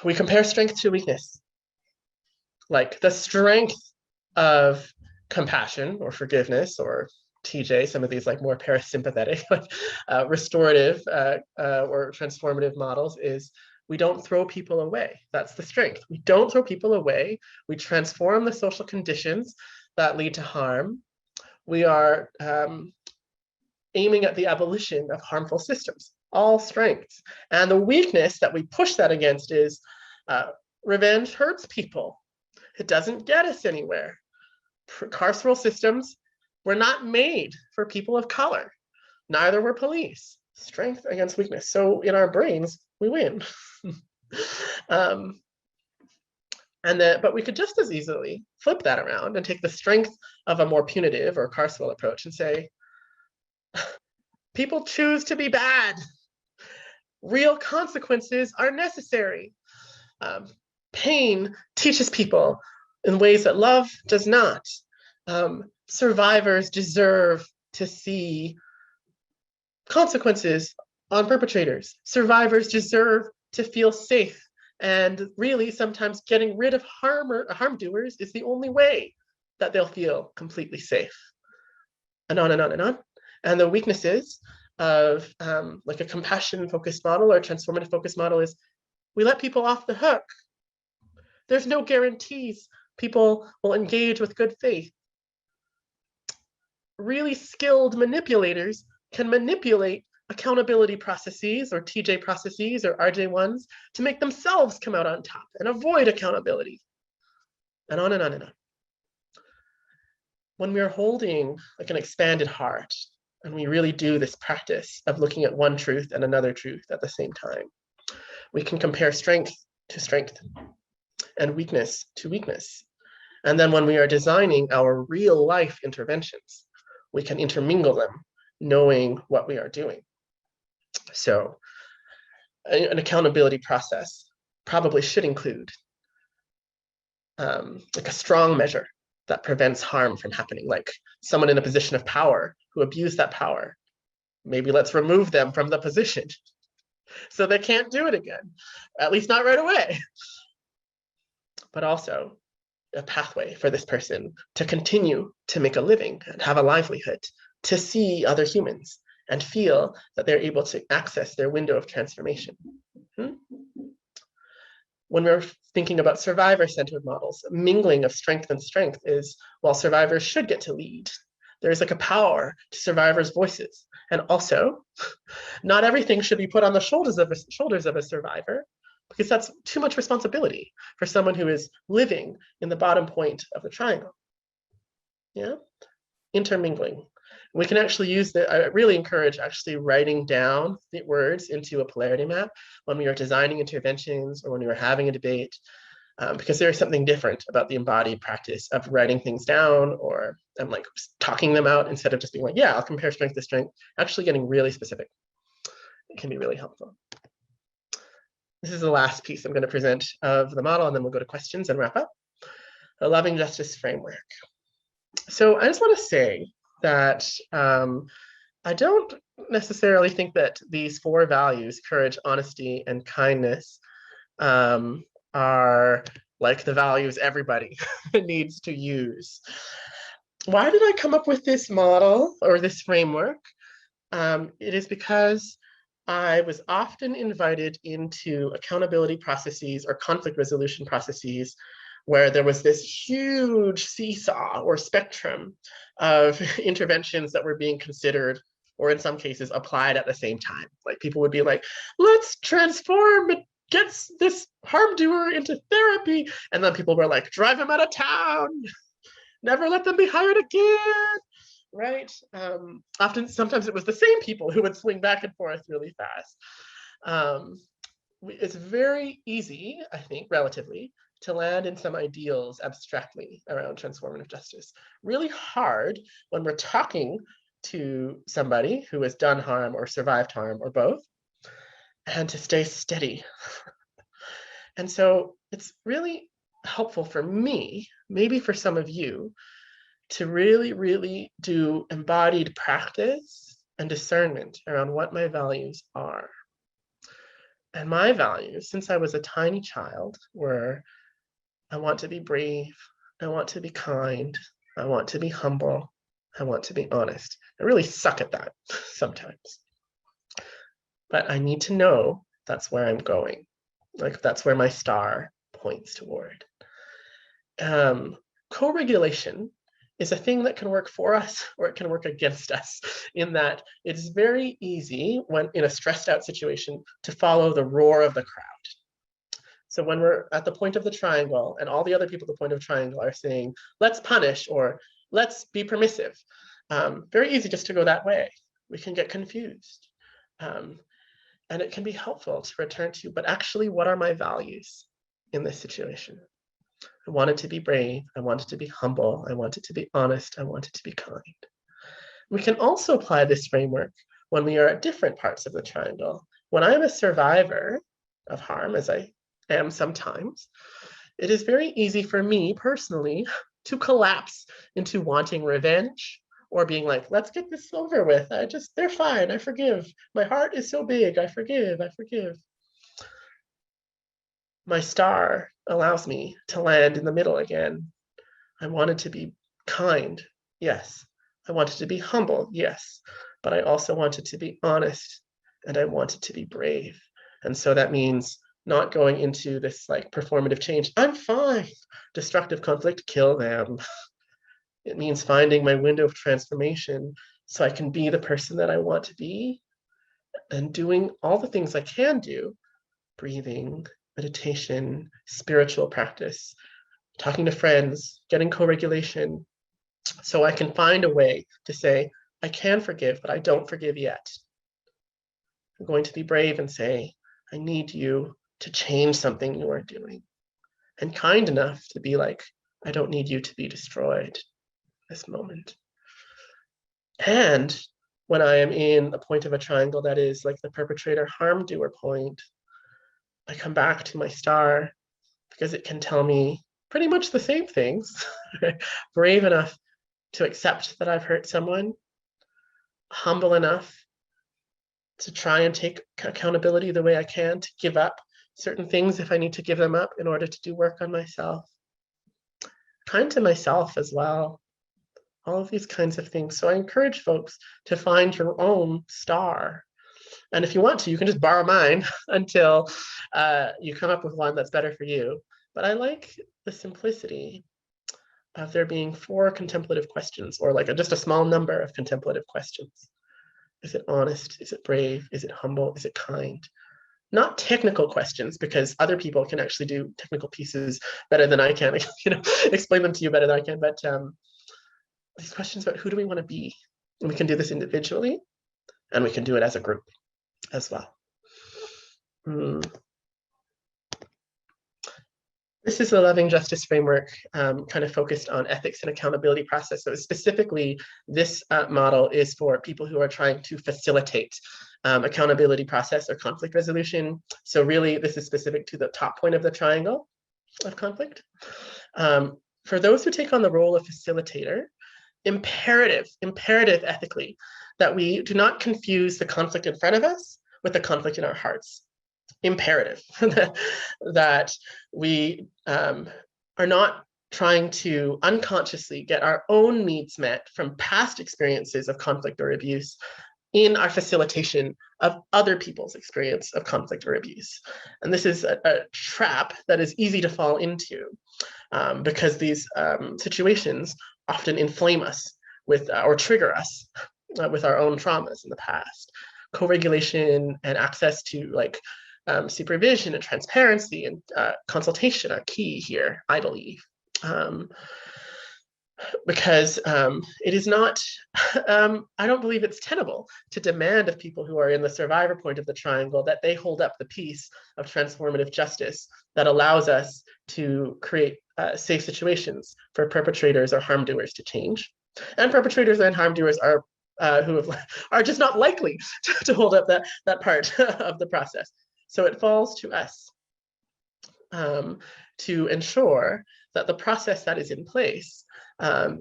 We compare strength to weakness. Like the strength of compassion or forgiveness or TJ, some of these like more parasympathetic, like restorative or transformative models is we don't throw people away. That's the strength. We don't throw people away. We transform the social conditions that lead to harm. We are aiming at the abolition of harmful systems, all strengths. And the weakness that we push that against is revenge hurts people. It doesn't get us anywhere. Carceral systems were not made for people of color. Neither were police. strength against weakness. So in our brains, we win. But we could just as easily flip that around and take the strength of a more punitive or carceral approach and say, people choose to be bad. Real consequences are necessary. Pain teaches people in ways that love does not. Survivors deserve to see consequences on perpetrators. Survivors deserve to feel safe. And really, sometimes getting rid of harm doers is the only way that they'll feel completely safe. And on and on and on. And the weaknesses of like a compassion-focused model or transformative focused model is we let people off the hook. There's no guarantees people will engage with good faith. Really skilled manipulators can manipulate accountability processes or TJ processes or RJ1s to make themselves come out on top and avoid accountability. And on and on and on. When we're holding like an expanded heart, and we really do this practice of looking at one truth and another truth at the same time, we can compare strength to strength and weakness to weakness. And then when we are designing our real life interventions, we can intermingle them, knowing what we are doing. So an accountability process probably should include like a strong measure that prevents harm from happening, like someone in a position of power who abused that power. Maybe let's remove them from the position so they can't do it again, at least not right away. But also a pathway for this person to continue to make a living and have a livelihood, to see other humans and feel that they're able to access their window of transformation. When we're thinking about survivor-centered models, mingling of strength and strength is, while survivors should get to lead, there's like a power to survivors' voices. And also, not everything should be put on the shoulders of a survivor, because that's too much responsibility for someone who is living in the bottom point of the triangle. Yeah, intermingling. We can actually use the, I really encourage actually writing down the words into a polarity map when we are designing interventions or when we are having a debate, because there is something different about the embodied practice of writing things down or like talking them out instead of just being like, yeah, I'll compare strength to strength, actually getting really specific. It can be really helpful. This is the last piece I'm going to present of the model, and then we'll go to questions and wrap up. A loving justice framework. So I just want to say that I don't necessarily think that these 4 values, courage, honesty, and kindness, are like the values everybody needs to use. Why did I come up with this model or this framework? It is because I was often invited into accountability processes or conflict resolution processes where there was this huge seesaw or spectrum of interventions that were being considered, or in some cases applied at the same time. Like people would be like, let's transform it, get this harm doer into therapy. And then people were like, drive him out of town, never let them be hired again, right? Sometimes it was the same people who would swing back and forth really fast. It's very easy, I think, relatively, to land in some ideals abstractly around transformative justice. Really hard when we're talking to somebody who has done harm or survived harm or both, and to stay steady. And so it's really helpful for me, maybe for some of you, to really, really do embodied practice and discernment around what my values are. And my values, since I was a tiny child, were I want to be brave, I want to be kind, I want to be humble, I want to be honest. I really suck at that sometimes. But I need to know that's where I'm going. Like that's where my star points toward. Co-regulation is a thing that can work for us or it can work against us, in that it's very easy when in a stressed out situation to follow the roar of the crowd. So when we're at the point of the triangle and all the other people at the point of the triangle are saying, let's punish or let's be permissive, very easy just to go that way. We can get confused. And it can be helpful to return to, but actually, what are my values in this situation? I wanted to be brave. I wanted to be humble. I wanted to be honest. I wanted to be kind. We can also apply this framework when we are at different parts of the triangle. When I am a survivor of harm, as I am sometimes, it is very easy for me personally to collapse into wanting revenge or being like, let's get this over with. They're fine. I forgive. My heart is so big. I forgive. I forgive. My star allows me to land in the middle again. I wanted to be kind. Yes. I wanted to be humble. Yes. But I also wanted to be honest and I wanted to be brave. And so that means not going into this like performative change. I'm fine. Destructive conflict, kill them. It means finding my window of transformation so I can be the person that I want to be and doing all the things I can do, breathing, meditation, spiritual practice, talking to friends, getting co-regulation, so I can find a way to say, I can forgive, but I don't forgive yet. I'm going to be brave and say, I need you to change something you are doing. And kind enough to be like, I don't need you to be destroyed this moment. And when I am in a point of a triangle that is like the perpetrator harm doer point, I come back to my star because it can tell me pretty much the same things. Brave enough to accept that I've hurt someone, humble enough to try and take accountability the way I can, to give up certain things if I need to give them up in order to do work on myself. Kind to myself as well. All of these kinds of things. So I encourage folks to find your own star. And if you want to, you can just borrow mine until you come up with one that's better for you. But I like the simplicity of there being 4 contemplative questions, or like just a small number of contemplative questions. Is it honest? Is it brave? Is it humble? Is it kind? Not technical questions, because other people can actually do technical pieces better than I can, explain them to you better than I can. But these questions about who do we want to be? And we can do this individually, and we can do it as a group as well. This is the loving justice framework, kind of focused on ethics and accountability process. So specifically, this model is for people who are trying to facilitate accountability process or conflict resolution. So really, this is specific to the top point of the triangle of conflict. For those who take on the role of facilitator, imperative ethically that we do not confuse the conflict in front of us with the conflict in our hearts. Imperative that we are not trying to unconsciously get our own needs met from past experiences of conflict or abuse in our facilitation of other people's experience of conflict or abuse. And this is a trap that is easy to fall into because these situations often inflame us with or trigger us with our own traumas in the past. Co-regulation and access to like supervision and transparency and consultation are key here, I believe. Because it is not, I don't believe it's tenable to demand of people who are in the survivor point of the triangle that they hold up the piece of transformative justice that allows us to create safe situations for perpetrators or harm doers to change. And perpetrators and harm doers are just not likely to hold up that part of the process. So it falls to us to ensure that the process that is in place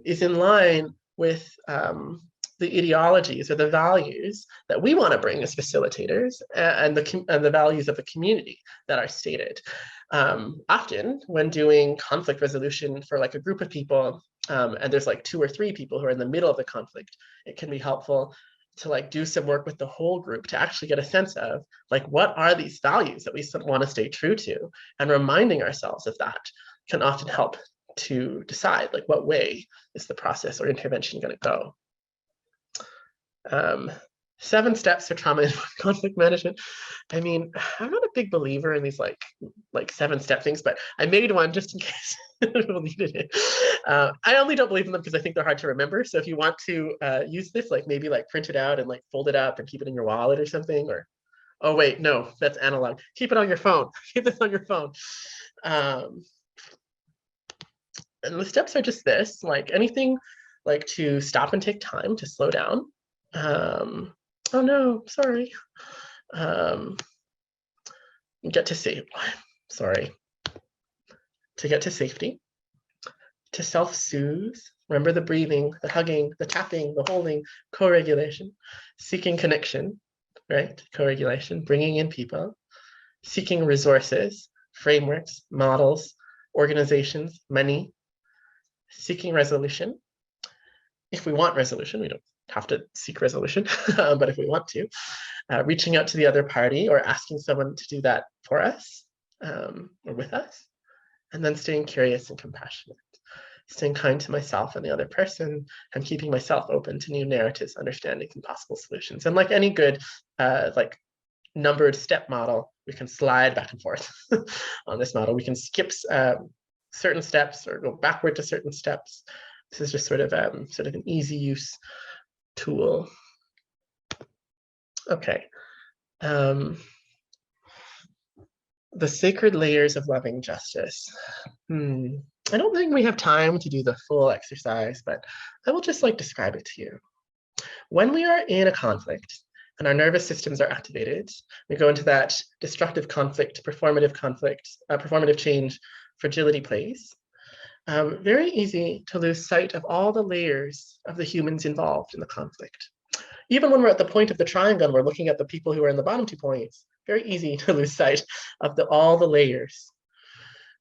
is in line with the ideologies or the values that we want to bring as facilitators and the values of the community that are stated. Often when doing conflict resolution for like a group of people, and there's like 2 or 3 people who are in the middle of the conflict, it can be helpful to like do some work with the whole group to actually get a sense of like, what are these values that we want to stay true to, and reminding ourselves of that can often help to decide like what way is the process or intervention going to go. 7 steps for trauma and conflict management. I mean, I'm not a big believer in these like 7-step things, but I made one just in case People needed it. I only don't believe in them because I think they're hard to remember. So if you want to use this, like maybe like print it out and like fold it up and keep it in your wallet or something, or oh wait, no, that's analog. Keep it on your phone. Keep this on your phone. And the steps are just this, like anything like to stop and take time to slow down. Oh no, sorry. Get to see, sorry. To get to safety, to self-soothe. Remember the breathing, the hugging, the tapping, the holding, co-regulation, seeking connection, right? Co-regulation, bringing in people, seeking resources, frameworks, models, organizations, money, seeking resolution. If we want resolution, we don't have to seek resolution, but if we want to, reaching out to the other party or asking someone to do that for us or with us, and then staying curious and compassionate, staying kind to myself and the other person, and keeping myself open to new narratives, understandings, and possible solutions. And like any good like numbered step model, we can slide back and forth on this model. We can skip certain steps or go backward to certain steps. This is just sort of an easy use tool. Okay. The sacred layers of loving justice. I don't think we have time to do the full exercise, but I will just like describe it to you. When we are in a conflict and our nervous systems are activated, we go into that destructive conflict, performative change, fragility place. Very easy to lose sight of all the layers of the humans involved in the conflict. Even when we're at the point of the triangle, we're looking at the people who are in the bottom 2 points, very easy to lose sight of all the layers.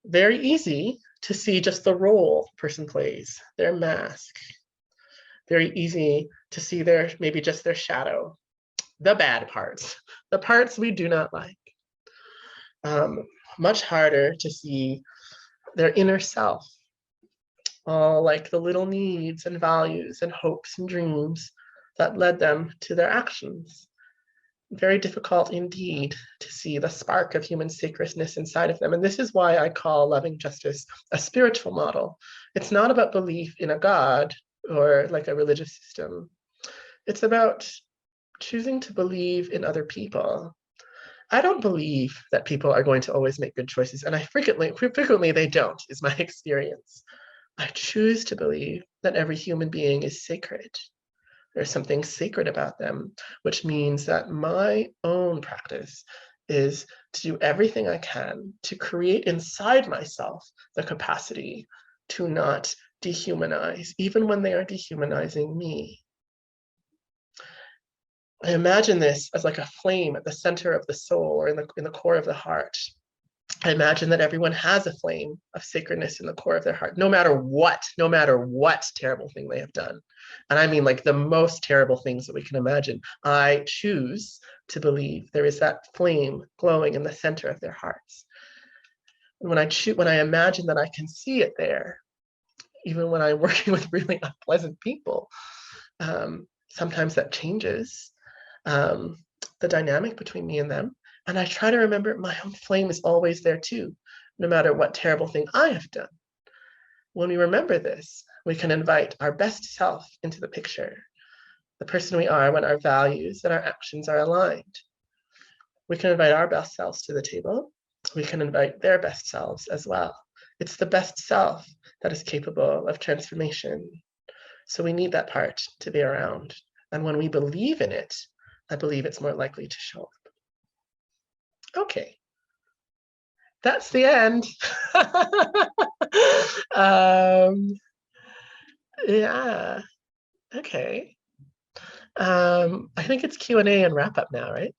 Very easy to see just the role a person plays, their mask. Very easy to see maybe just their shadow, the bad parts, the parts we do not like. Much harder to see their inner self, all like the little needs and values and hopes and dreams that led them to their actions. Very difficult indeed to see the spark of human sacredness inside of them. And this is why I call loving justice a spiritual model. It's not about belief in a God or like a religious system. It's about choosing to believe in other people. I don't believe that people are going to always make good choices, and frequently they don't, is my experience. I choose to believe that every human being is sacred. There's something sacred about them, which means that my own practice is to do everything I can to create inside myself the capacity to not dehumanize, even when they are dehumanizing me. I imagine this as like a flame at the center of the soul or in the core of the heart. I imagine that everyone has a flame of sacredness in the core of their heart, no matter what terrible thing they have done. And I mean like the most terrible things that we can imagine. I choose to believe there is that flame glowing in the center of their hearts. And when I imagine that I can see it there, even when I'm working with really unpleasant people, sometimes that changes the dynamic between me and them. And I try to remember my own flame is always there too, no matter what terrible thing I have done. When we remember this, we can invite our best self into the picture, the person we are when our values and our actions are aligned. We can invite our best selves to the table. We can invite their best selves as well. It's the best self that is capable of transformation. So we need that part to be around. And when we believe in it, I believe it's more likely to show up. Okay, that's the end. Yeah, okay. I think it's Q&A and wrap up now, right?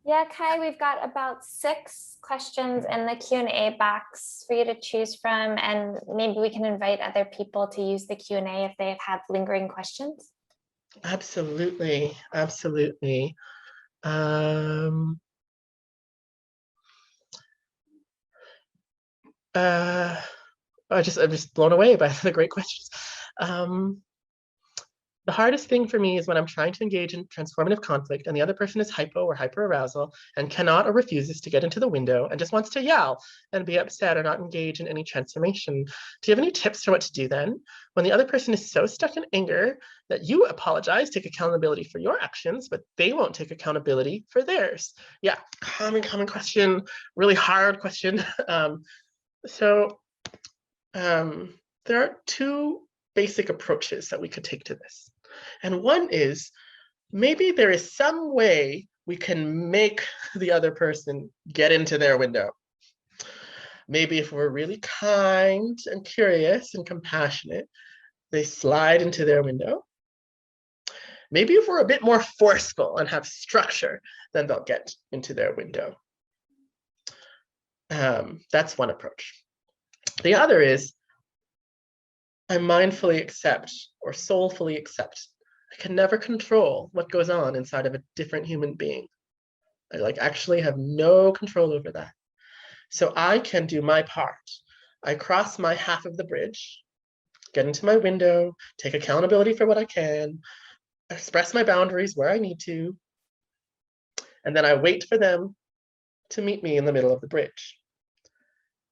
Yeah, Kai, we've got about 6 questions in the Q&A box for you to choose from, and maybe we can invite other people to use the Q&A if they have lingering questions. Absolutely, absolutely. I'm just blown away by the great questions. The hardest thing for me is when I'm trying to engage in transformative conflict and the other person is hypo or hyperarousal and cannot or refuses to get into the window and just wants to yell and be upset or not engage in any transformation. Do you have any tips for what to do then? When the other person is so stuck in anger that you apologize, take accountability for your actions, but they won't take accountability for theirs. Yeah, common question, really hard question. So there are two basic approaches that we could take to this. And one is maybe there is some way we can make the other person get into their window. Maybe if we're really kind and curious and compassionate, they slide into their window. Maybe if we're a bit more forceful and have structure, then they'll get into their window. That's one approach. The other is I mindfully accept or soulfully accept. I can never control what goes on inside of a different human being. I actually have no control over that. So I can do my part. I cross my half of the bridge, get into my window, take accountability for what I can, express my boundaries where I need to, and then I wait for them to meet me in the middle of the bridge.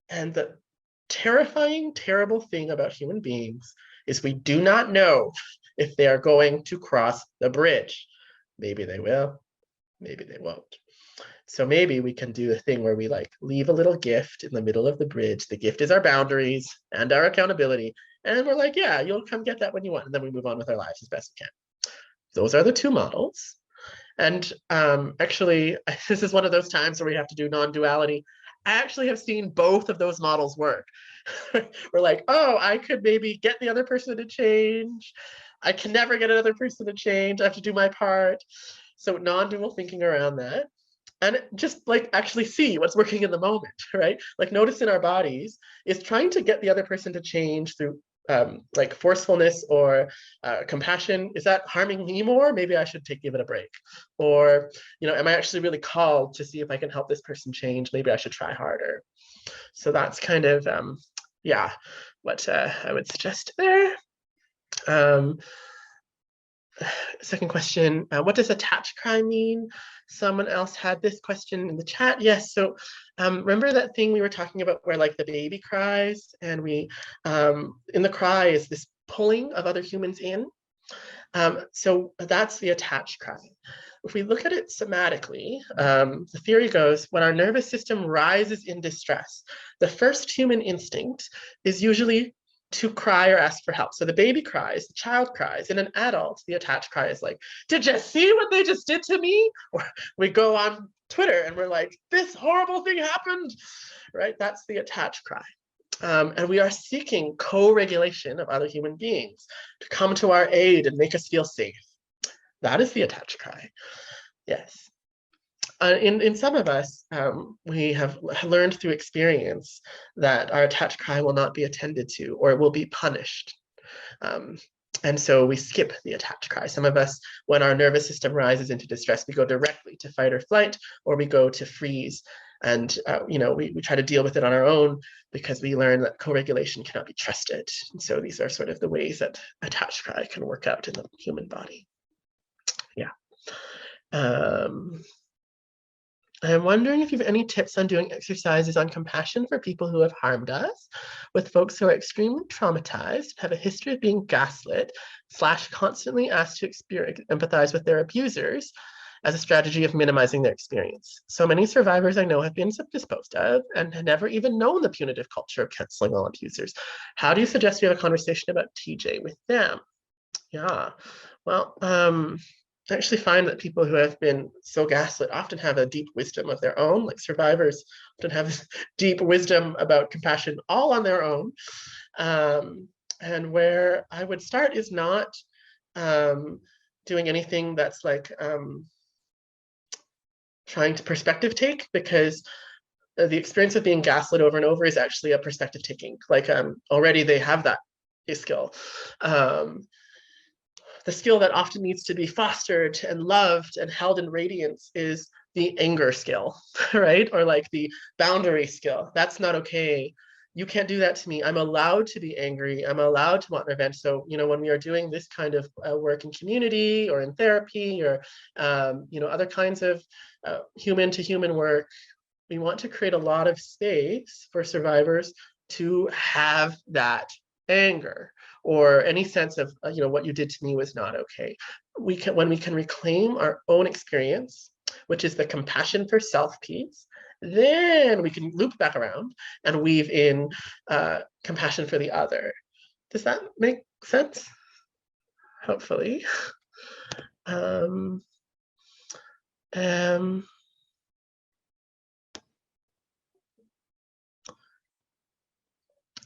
And the terrifying, terrible thing about human beings is we do not know if they are going to cross the bridge. Maybe they will, maybe they won't. So maybe we can do a thing where we leave a little gift in the middle of the bridge. The gift is our boundaries and our accountability. And we're like, yeah, you'll come get that when you want. And then we move on with our lives as best we can. Those are the two models. And actually, this is one of those times where we have to do non-duality. I actually have seen both of those models work. We're like, oh, I could maybe get the other person to change. I can never get another person to change. I have to do my part. So non-dual thinking around that. And just actually see what's working in the moment, right? Notice in our bodies is trying to get the other person to change through forcefulness or compassion. Is that harming me more? Maybe I should give it a break. Or, am I actually really called to see if I can help this person change? Maybe I should try harder. So that's kind of, what I would suggest there. Second question, what does attached cry mean? Someone else had this question in the chat. Yes, so remember that thing we were talking about where the baby cries and we, in the cry is this pulling of other humans in. So that's the attached cry. If we look at it somatically, the theory goes, when our nervous system rises in distress, the first human instinct is usually to cry or ask for help. So the baby cries, the child cries, and an adult, the attached cry is did you see what they just did to me? Or we go on Twitter and we're like, this horrible thing happened, right? That's the attached cry. And we are seeking co-regulation of other human beings to come to our aid and make us feel safe. That is the attached cry. Yes. In some of us, we have learned through experience that our attached cry will not be attended to or it will be punished. And so we skip the attached cry. Some of us, when our nervous system rises into distress, we go directly to fight or flight, or we go to freeze. And we try to deal with it on our own because we learn that co-regulation cannot be trusted. And so these are sort of the ways that attached cry can work out in the human body. Yeah. I'm wondering if you have any tips on doing exercises on compassion for people who have harmed us, with folks who are extremely traumatized, have a history of being gaslit, / constantly asked to empathize with their abusers as a strategy of minimizing their experience. So many survivors I know have been disposed of and have never even known the punitive culture of canceling all abusers. How do you suggest we have a conversation about TJ with them? Yeah, well, I actually find that people who have been so gaslit often have a deep wisdom of their own. Survivors often have this deep wisdom about compassion all on their own. And where I would start is not doing anything that's trying to perspective take, because the experience of being gaslit over and over is actually a perspective taking. Already they have that skill. The skill that often needs to be fostered and loved and held in radiance is the anger skill, right? Or the boundary skill. That's not okay. you can't do that to me. I'm allowed to be angry. I'm allowed to want revenge. So, when we are doing this kind of work in community or in therapy or, other kinds of human to human work, we want to create a lot of space for survivors to have that anger or any sense of, what you did to me was not okay. When we can reclaim our own experience, which is the compassion for self piece, then we can loop back around and weave in compassion for the other. Does that make sense? Hopefully.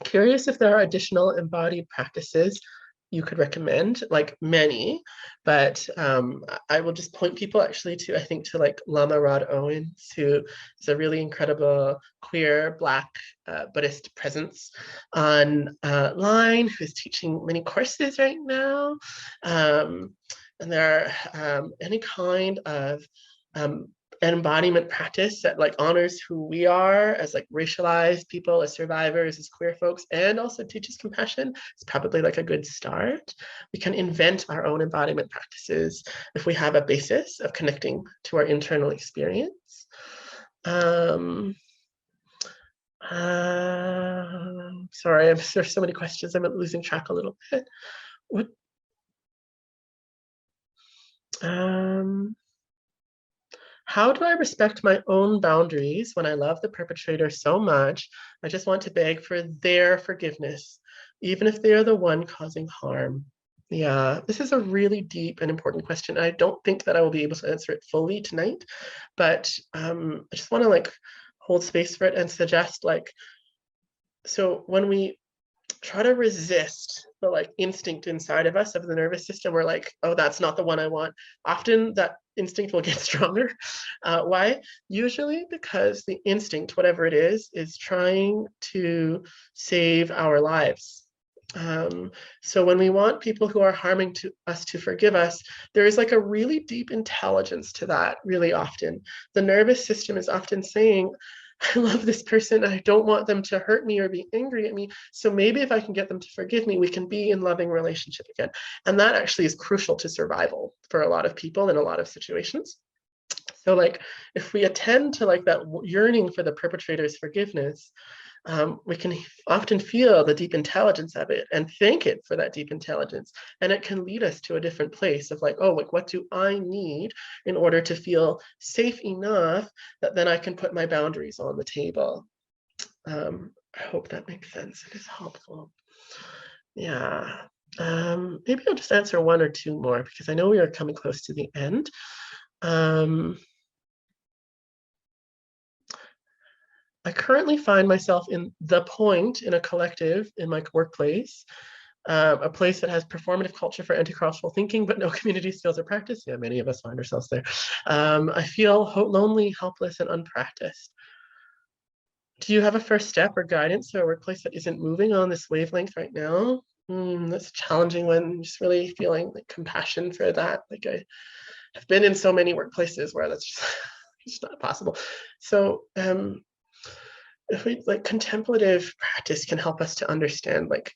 Curious if there are additional embodied practices you could recommend, like many, but I will just point people actually to, I think, to like Lama Rod Owens, who is a really incredible queer Black Buddhist presence online, who is teaching many courses right now. And there are any kind of an embodiment practice that like honors who we are as like racialized people, as survivors, as queer folks, and also teaches compassion. It's probably like a good start. We can invent our own embodiment practices if we have a basis of connecting to our internal experience. Sorry, there's so many questions. I'm losing track a little bit. What? How do I respect my own boundaries when I love the perpetrator so much? I just want to beg for their forgiveness, even if they are the one causing harm. Yeah, this is a really deep and important question. I don't think that I will be able to answer it fully tonight, but I just want to like hold space for it and suggest like, so when we try to resist the like instinct inside of us of the nervous system, we're like, oh, that's not the one I want. Often that instinct will get stronger. Why? Usually because the instinct, whatever it is trying to save our lives. So when we want people who are harming to us to forgive us, there is like a really deep intelligence to that really often. The nervous system is often saying, I love this person. I don't want them to hurt me or be angry at me. So maybe if I can get them to forgive me, we can be in loving relationship again. And that actually is crucial to survival for a lot of people in a lot of situations. So like if we attend to like that yearning for the perpetrator's forgiveness, we can often feel the deep intelligence of it and thank it for that deep intelligence. And it can lead us to a different place of like, oh, like what do I need in order to feel safe enough that then I can put my boundaries on the table. I hope that makes sense. It is helpful. Yeah. Maybe I'll just answer one or two more because I know we are coming close to the end. I currently find myself in the point in a collective in my workplace, a place that has performative culture for anti-crossful thinking, but no community skills or practice. Yeah, many of us find ourselves there. I feel lonely, helpless, and unpracticed. Do you have a first step or guidance to a workplace that isn't moving on this wavelength right now? That's challenging when just really feeling like compassion for that. Like I have been in so many workplaces where that's just not possible. So if we like contemplative practice can help us to understand like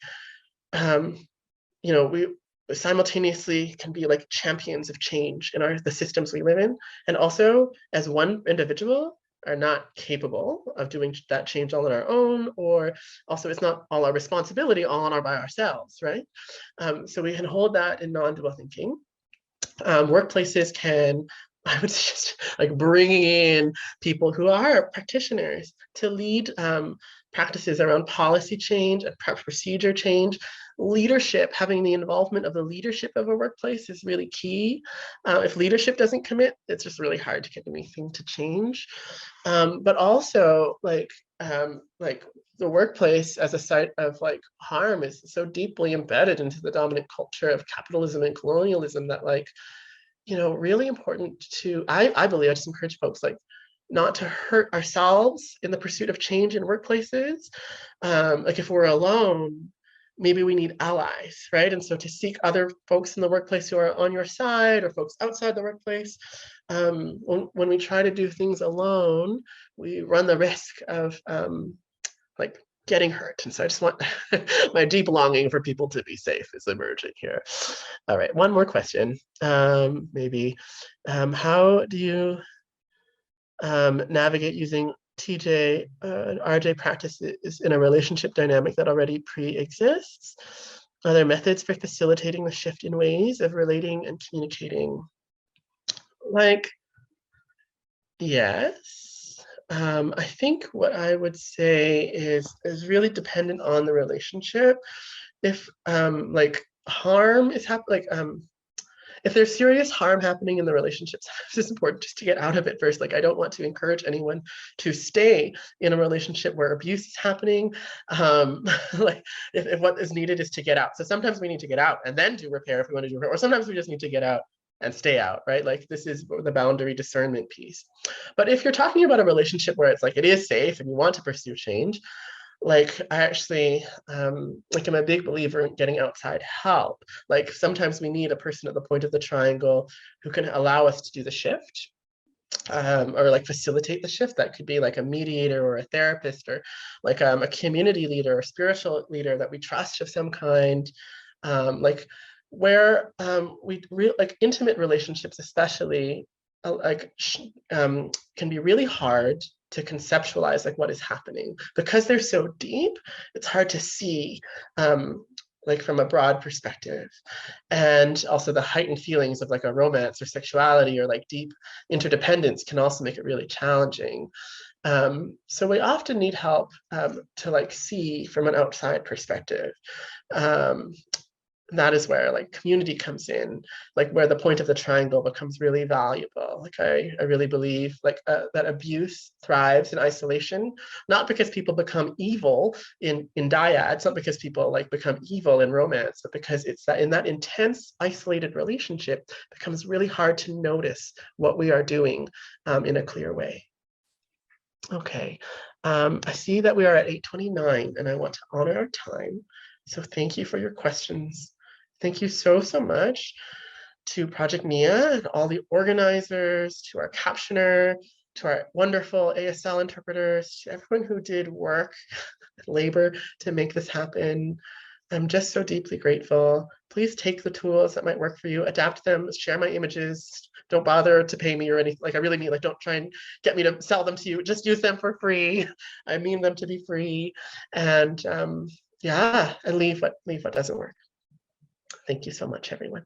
we simultaneously can be like champions of change in the systems we live in, and also as one individual are not capable of doing that change all on our own, or also it's not all our responsibility all on by ourselves, right? So we can hold that in non-dual thinking. Workplaces can, I would suggest like bringing in people who are practitioners to lead practices around policy change and procedure change. Leadership, having the involvement of the leadership of a workplace is really key. If leadership doesn't commit, it's just really hard to get anything to change. But also like the workplace as a site of like harm is so deeply embedded into the dominant culture of capitalism and colonialism that like, really important to, I believe, I just encourage folks like not to hurt ourselves in the pursuit of change in workplaces. Like if we're alone, maybe we need allies, right? And so to seek other folks in the workplace who are on your side or folks outside the workplace. When we try to do things alone, we run the risk of like getting hurt. And so I just want my deep longing for people to be safe is emerging here. All right, one more question. Maybe, how do you navigate using TJ and RJ practices in a relationship dynamic that already pre-exists? Are there methods for facilitating the shift in ways of relating and communicating? Like, yes. I think what I would say is really dependent on the relationship. If like harm is happening, like if there's serious harm happening in the relationships, it's important just to get out of it first. Like, I don't want to encourage anyone to stay in a relationship where abuse is happening. Like, if what is needed is to get out. So sometimes we need to get out and then do repair if we want to do repair, or sometimes we just need to get out and stay out, right? Like, this is the boundary discernment piece. But if you're talking about a relationship where it's like it is safe and you want to pursue change, like I actually like I'm a big believer in getting outside help. Like sometimes we need a person at the point of the triangle who can allow us to do the shift, or like facilitate the shift. That could be like a mediator or a therapist, or like a community leader or spiritual leader that we trust of some kind. Like where like intimate relationships especially can be really hard to conceptualize like what is happening because they're so deep. It's hard to see like from a broad perspective, and also the heightened feelings of like a romance or sexuality or like deep interdependence can also make it really challenging. So we often need help to like see from an outside perspective. That is where like community comes in, like where the point of the triangle becomes really valuable. Like I really believe like that abuse thrives in isolation, not because people become evil in dyads, not because people like become evil in romance, but because it's that in that intense isolated relationship it becomes really hard to notice what we are doing in a clear way. Okay, I see that we are at 8:29 and I want to honor our time. So thank you for your questions. Thank you so much to Project Mia and all the organizers, to our captioner, to our wonderful ASL interpreters, to everyone who did work, labor to make this happen. I'm just so deeply grateful. Please take the tools that might work for you, adapt them, share my images. Don't bother to pay me or anything. Like I really mean, like don't try and get me to sell them to you. Just use them for free. I mean them to be free. And yeah, and leave what doesn't work. Thank you so much, everyone.